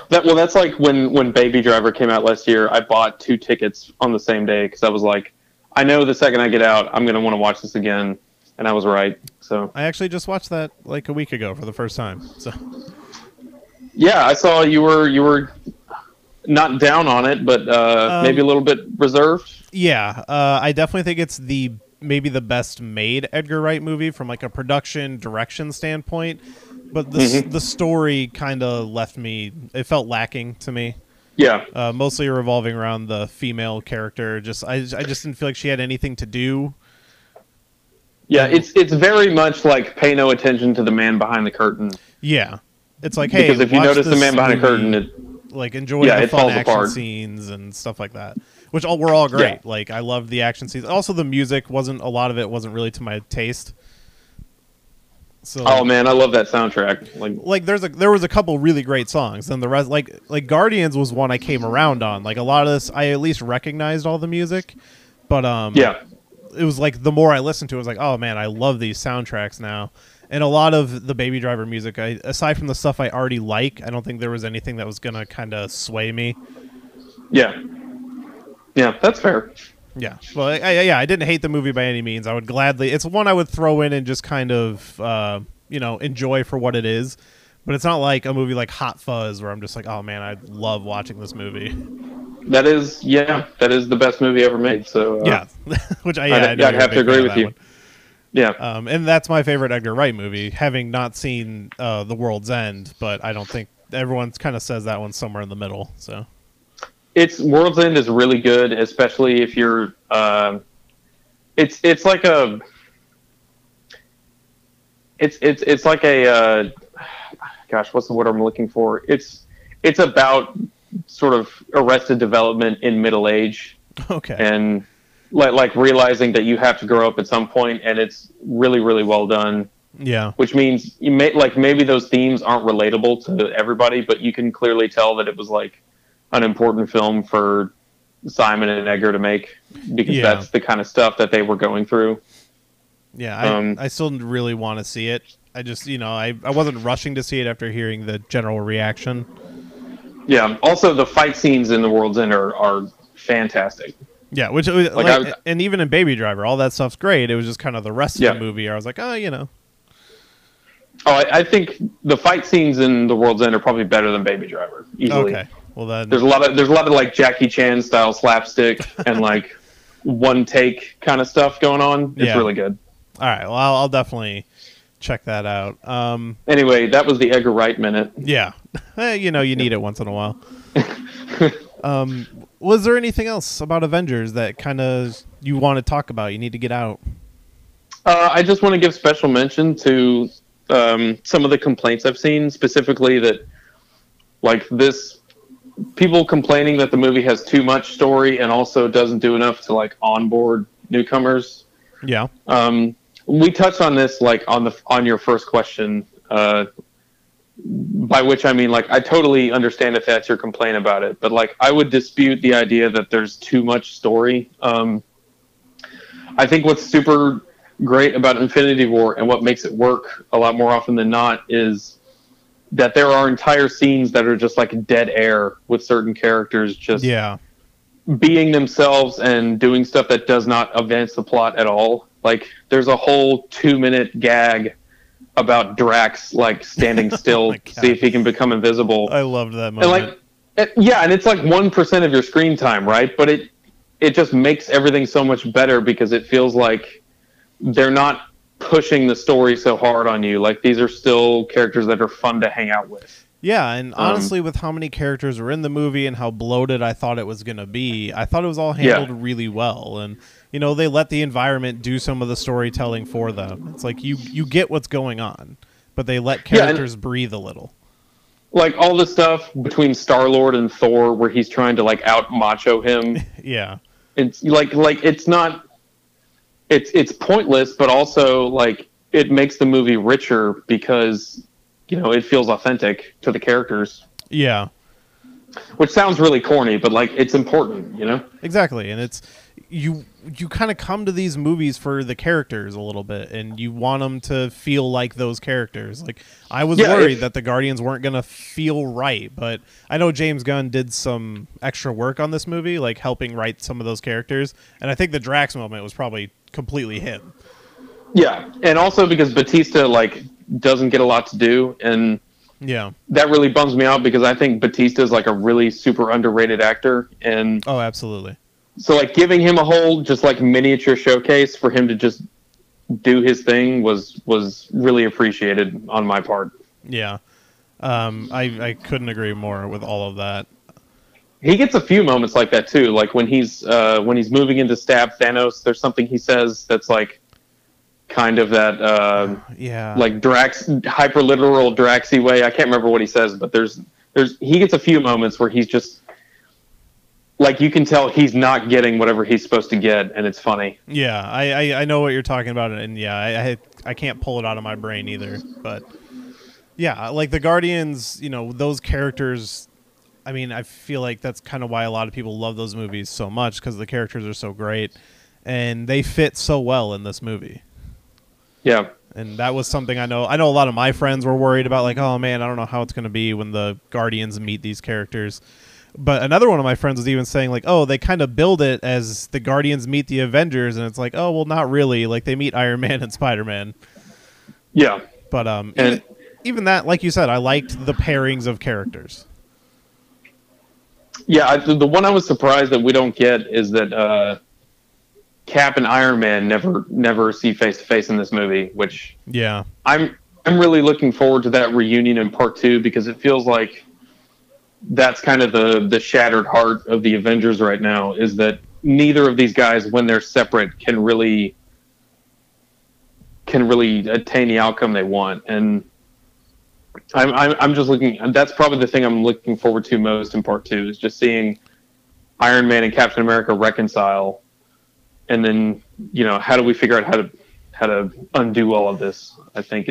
That's like when Baby Driver came out last year. I bought 2 tickets on the same day because I was like, I know the second I get out, I'm gonna want to watch this again. And I was right. So I actually just watched that like a week ago for the first time. So yeah, I saw you were not down on it, but maybe a little bit reserved. Yeah, I definitely think it's maybe the best made Edgar Wright movie from like a production direction standpoint. But the story kind of left me. It felt lacking to me. Yeah, mostly revolving around the female character. I just didn't feel like she had anything to do. Yeah, it's very much like pay no attention to the man behind the curtain. Yeah, it's like, hey, because if you notice the man behind the curtain, like enjoy the fun action scenes and stuff like that, which were all great. Yeah. Like I loved the action scenes. Also, the music a lot of it wasn't really to my taste. So, oh man, I love that soundtrack. Like there was a couple really great songs, and the rest like Guardians was one I came around on. Like a lot of this, I at least recognized all the music, but yeah. It was like the more I listened to it, I was like, oh man, I love these soundtracks now. And a lot of the Baby Driver music, aside from the stuff I already like, I don't think there was anything that was going to kind of sway me. Yeah. Yeah, that's fair. Yeah. Well, I didn't hate the movie by any means. I would gladly... It's one I would throw in and just kind of, enjoy for what it is. But it's not like a movie like Hot Fuzz where I'm just like, oh man, I love watching this movie. That is the best movie ever made. So yeah, which I'd have to agree with you. One. Yeah, and that's my favorite Edgar Wright movie. Having not seen The World's End, but I don't think everyone kind of says that one's somewhere in the middle. So, World's End is really good, especially if you're. It's like a. It's like a. Gosh, what's the word I'm looking for? It's about sort of Arrested Development in middle age. Okay. And like realizing that you have to grow up at some point, and it's really, really well done. Yeah. Which means maybe those themes aren't relatable to everybody, but you can clearly tell that it was like an important film for Simon and Edgar to make because that's the kind of stuff that they were going through. Yeah, I still really want to see it. I just, I wasn't rushing to see it after hearing the general reaction. Yeah. Also, the fight scenes in The World's End are fantastic. Yeah, which and even in Baby Driver, all that stuff's great. It was just kind of the rest of the movie. I was like, Oh, I think the fight scenes in The World's End are probably better than Baby Driver. Easily. Okay. Well, then there's a lot of like Jackie Chan style slapstick and like one take kind of stuff going on. It's really good. All right. Well, I'll definitely check that out. Anyway, that was the Edgar Wright minute. Yeah. You need it once in a while. Was there anything else about Avengers that kind of you want to talk about? You need to get out. I just want to give special mention to some of the complaints I've seen, specifically that like this people complaining that the movie has too much story and also doesn't do enough to like onboard newcomers. Yeah. We touched on this like on your first question, by which I mean like I totally understand if that's your complaint about it, but like I would dispute the idea that there's too much story. I think what's super great about Infinity War and what makes it work a lot more often than not is that there are entire scenes that are just like dead air with certain characters just being themselves and doing stuff that does not advance the plot at all. Like there's a whole 2-minute gag about Drax like standing still to see if he can become invisible. I loved that moment. And and it's like 1% of your screen time, right? But it just makes everything so much better because it feels like they're not pushing the story so hard on you. Like these are still characters that are fun to hang out with. Yeah, and honestly, with how many characters were in the movie and how bloated I thought it was going to be, I thought it was all handled really well. And, they let the environment do some of the storytelling for them. It's like you get what's going on, but they let characters breathe a little. Like all the stuff between Star-Lord and Thor where he's trying to like out-macho him. Yeah. It's like it's not... It's pointless, but also like it makes the movie richer because it feels authentic to the characters. Yeah, which sounds really corny, but like it's important, Exactly, and it's you kind of come to these movies for the characters a little bit, and you want them to feel like those characters. Like I was worried that the Guardians weren't gonna feel right, but I know James Gunn did some extra work on this movie, like helping write some of those characters, and I think the Drax moment was probably completely him. Yeah, and also because Batista like doesn't get a lot to do, and that really bums me out because I think Batista is like a really super underrated actor, and absolutely. So like giving him a whole just like miniature showcase for him to just do his thing was really appreciated on my part. Yeah, I couldn't agree more with all of that. He gets a few moments like that too, like when he's moving in to stab Thanos. There's something he says that's like kind of that like Drax hyper literal Draxy way. I can't remember what he says, but he gets a few moments where he's just like you can tell he's not getting whatever he's supposed to get, and it's funny. Yeah, I know what you're talking about, and I can't pull it out of my brain either. But yeah, like the Guardians, those characters. I mean, I feel like that's kind of why a lot of people love those movies so much because the characters are so great, and they fit so well in this movie. Yeah. And that was something I know a lot of my friends were worried about, like, oh man, I don't know how it's going to be when the Guardians meet these characters. But another one of my friends was even saying, like, oh, they kind of build it as the Guardians meet the Avengers, and it's like, oh, well, not really. Like, they meet Iron Man and Spider-Man. Yeah. But even that, like you said, I liked the pairings of characters. Yeah, the one I was surprised that we don't get is that Cap and Iron Man never see face to face in this movie, which I'm really looking forward to that reunion in part 2 because it feels like that's kind of the shattered heart of the Avengers right now is that neither of these guys, when they're separate, can really attain the outcome they want. And I'm just looking. That's probably the thing I'm looking forward to most in part 2 is just seeing Iron Man and Captain America reconcile, and then how do we figure out how to undo all of this? I think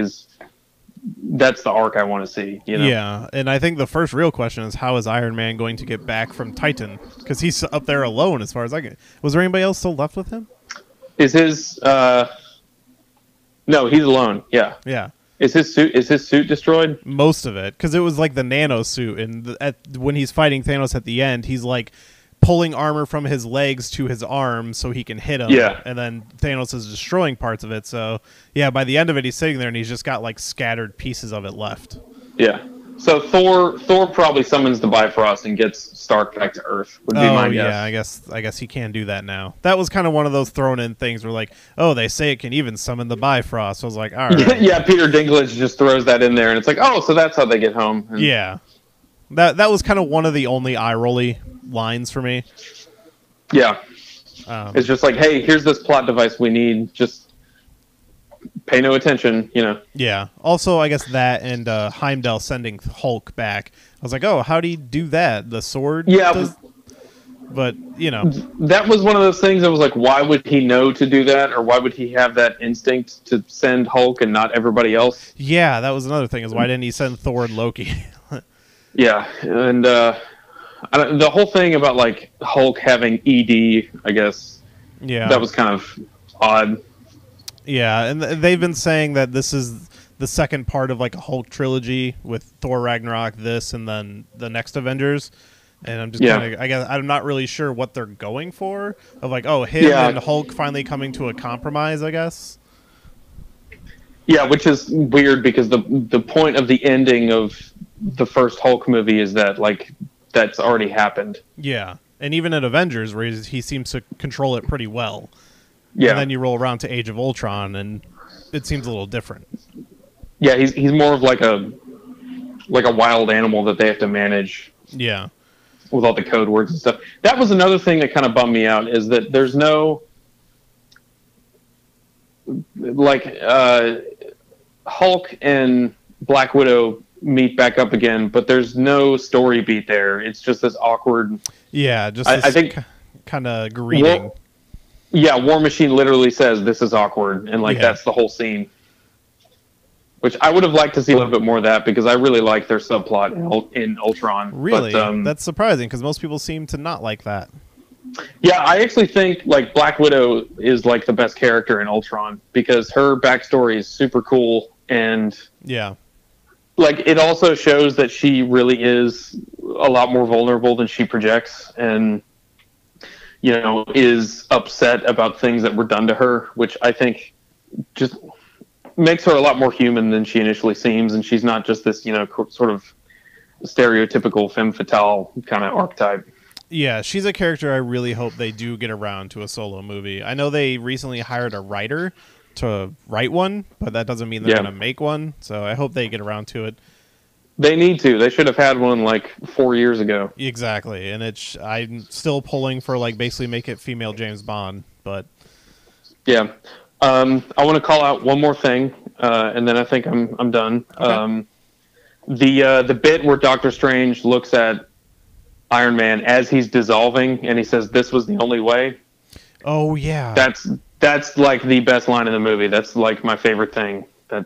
that's the arc I want to see. Yeah, and I think the first real question is how is Iron Man going to get back from Titan because he's up there alone as far as I can. Was there anybody else still left with him? Is his? No, he's alone. Yeah. Yeah. Is his suit destroyed? Most of it, because it was like the nano suit, and when he's fighting Thanos at the end, he's like pulling armor from his legs to his arms so he can hit him. Yeah. And then Thanos is destroying parts of it. So yeah, by the end of it, he's sitting there and he's just got like scattered pieces of it left. Yeah. So Thor probably summons the Bifrost and gets Stark back to Earth. Would be my guess. I guess he can do that now. That was kind of one of those thrown in things where like, oh, they say it can even summon the Bifrost. I was like, all right. Yeah, Peter Dinklage just throws that in there, and it's like, oh, so that's how they get home. And yeah, that was kind of one of the only eye-rolly lines for me. Yeah, it's just like, hey, here's this plot device we need. Just pay no attention, you know. Yeah. Also, I guess that and Heimdall sending Hulk back. I was like, oh, how'd he do that? The sword? Yeah. But, you know. That was one of those things that was like, why would he know to do that? Or why would he have that instinct to send Hulk and not everybody else? Yeah, that was another thing, is why didn't he send Thor and Loki? Yeah, and the whole thing about, like, Hulk having ED, I guess, that was kind of odd. Yeah, and they've been saying that this is the second part of like a Hulk trilogy with Thor Ragnarok, this, and then the next Avengers. And I'm just kind of, I guess, I'm not really sure what they're going for. Of like, oh, him and Hulk finally coming to a compromise, I guess. Yeah, which is weird because the point of the ending of the first Hulk movie is that like that's already happened. Yeah, and even at Avengers, where he seems to control it pretty well. Yeah. And then you roll around to Age of Ultron, and it seems a little different. Yeah, he's more of like a wild animal that they have to manage. Yeah. With all the code words and stuff. That was another thing that kind of bummed me out, is that there's no like Hulk and Black Widow meet back up again, but there's no story beat there. It's just this awkward. Yeah, just I think kind of greeting. War Machine literally says this is awkward, and like that's the whole scene. Which I would have liked to see a little bit more of that, because I really like their subplot in Ultron. Really? But, that's surprising, because most people seem to not like that. Yeah, I actually think like Black Widow is like the best character in Ultron, because her backstory is super cool, and like it also shows that she really is a lot more vulnerable than she projects, and you know, is upset about things that were done to her, which I think just makes her a lot more human than she initially seems, and she's not just this, you know, sort of stereotypical femme fatale kind of archetype. Yeah, she's a character I really hope they do get around to a solo movie. I know they recently hired a writer to write one, but that doesn't mean they're going to make one, so I hope they get around to it. They need to. They should have had one like 4 years ago. Exactly, and I'm still pulling for like basically make it female James Bond, but yeah. I want to call out one more thing, and then I think I'm done. Okay. The bit where Doctor Strange looks at Iron Man as he's dissolving, and he says, "This was the only way." Oh yeah, that's like the best line in the movie. That's like my favorite thing. That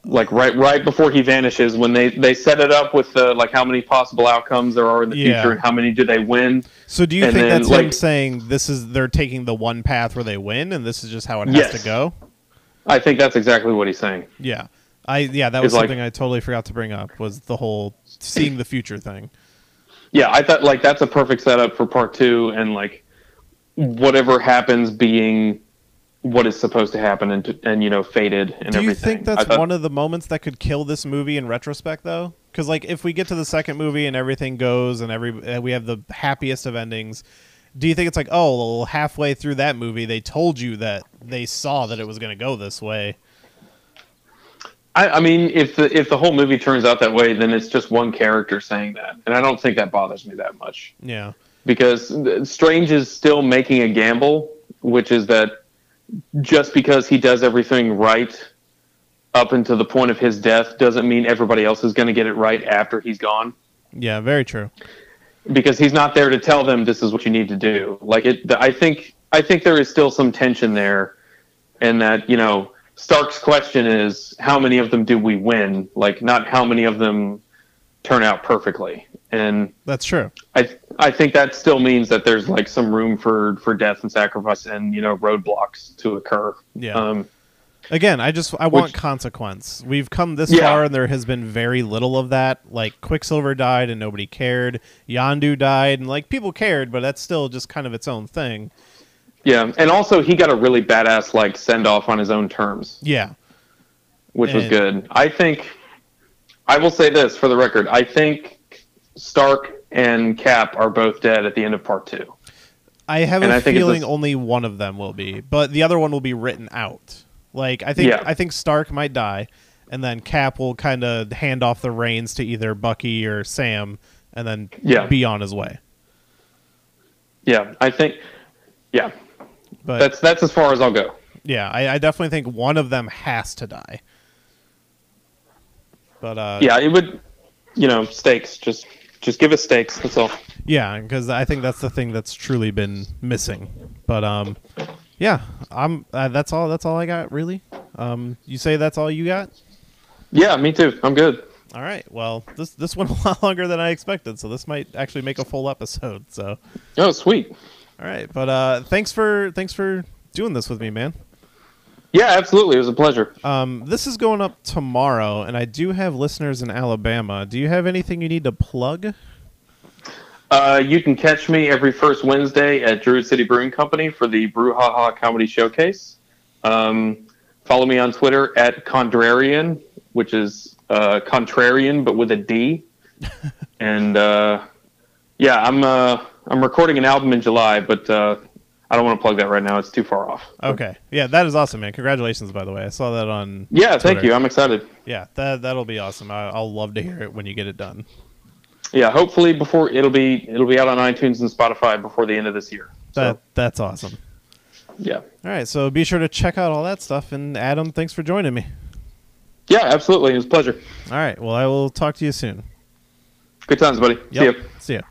like right before he vanishes, when they set it up with like how many possible outcomes there are in the future and how many do they win. So do you think that's him saying they're taking the one path where they win, and this is just how it has to go? I think that's exactly what he's saying. Yeah. That was something I totally forgot to bring up, was the whole seeing the future thing. Yeah, I thought like that's a perfect setup for part 2, and like whatever happens being what is supposed to happen and you know, fated and everything. Do you think that's one of the moments that could kill this movie in retrospect, though? Because like if we get to the second movie and everything goes and we have the happiest of endings, do you think it's like, oh, well, halfway through that movie they told you that they saw that it was going to go this way? I mean, if the whole movie turns out that way, then it's just one character saying that, and I don't think that bothers me that much. Yeah, because Strange is still making a gamble, which is that just because he does everything right up until the point of his death doesn't mean everybody else is going to get it right after he's gone. Yeah, very true. Because he's not there to tell them this is what you need to do. Like I think there is still some tension there, and that, you know, Stark's question is how many of them do we win? Like, not how many of them turn out perfectly. And that's true. I think that still means that there's like some room for death and sacrifice and, you know, roadblocks to occur. Yeah. Again, I want consequence. We've come this far, and there has been very little of that. Like, Quicksilver died, and nobody cared. Yondu died, and, like, people cared, but that's still just kind of its own thing. Yeah, and also he got a really badass, like, send-off on his own terms. Yeah. Which was good. I will say this, for the record. I think Stark and Cap are both dead at the end of Part 2. I have a feeling only one of them will be, but the other one will be written out. Like, I think Stark might die, and then Cap will kind of hand off the reins to either Bucky or Sam, and then be on his way. Yeah, I think, but that's as far as I'll go. Yeah, I definitely think one of them has to die. But it would, stakes. Just give us stakes. That's all. Yeah, because I think that's the thing that's truly been missing. But that's all. That's all I got, really. You say that's all you got? Yeah, me too. I'm good. All right. Well, this went a lot longer than I expected, so this might actually make a full episode. So. Oh, sweet. All right, but thanks for doing this with me, man. Yeah, absolutely. It was a pleasure. This is going up tomorrow, and I do have listeners in Alabama. Do you have anything you need to plug? You can catch me every first Wednesday at Druid City Brewing Company for the Brouhaha Comedy Showcase. Follow me on Twitter at Contrarian, which is contrarian but with a D. And I'm recording an album in July, but I don't want to plug that right now. It's too far off. Okay. Yeah, that is awesome, man. Congratulations, by the way. I saw that on Twitter. Thank you. I'm excited. Yeah, that'll be awesome. I'll love to hear it when you get it done. Yeah, hopefully before it'll be out on iTunes and Spotify before the end of this year. That's awesome. Yeah. All right, so be sure to check out all that stuff. And Adam, thanks for joining me. Yeah, absolutely. It was a pleasure. All right. Well, I will talk to you soon. Good times, buddy. Yep. See ya.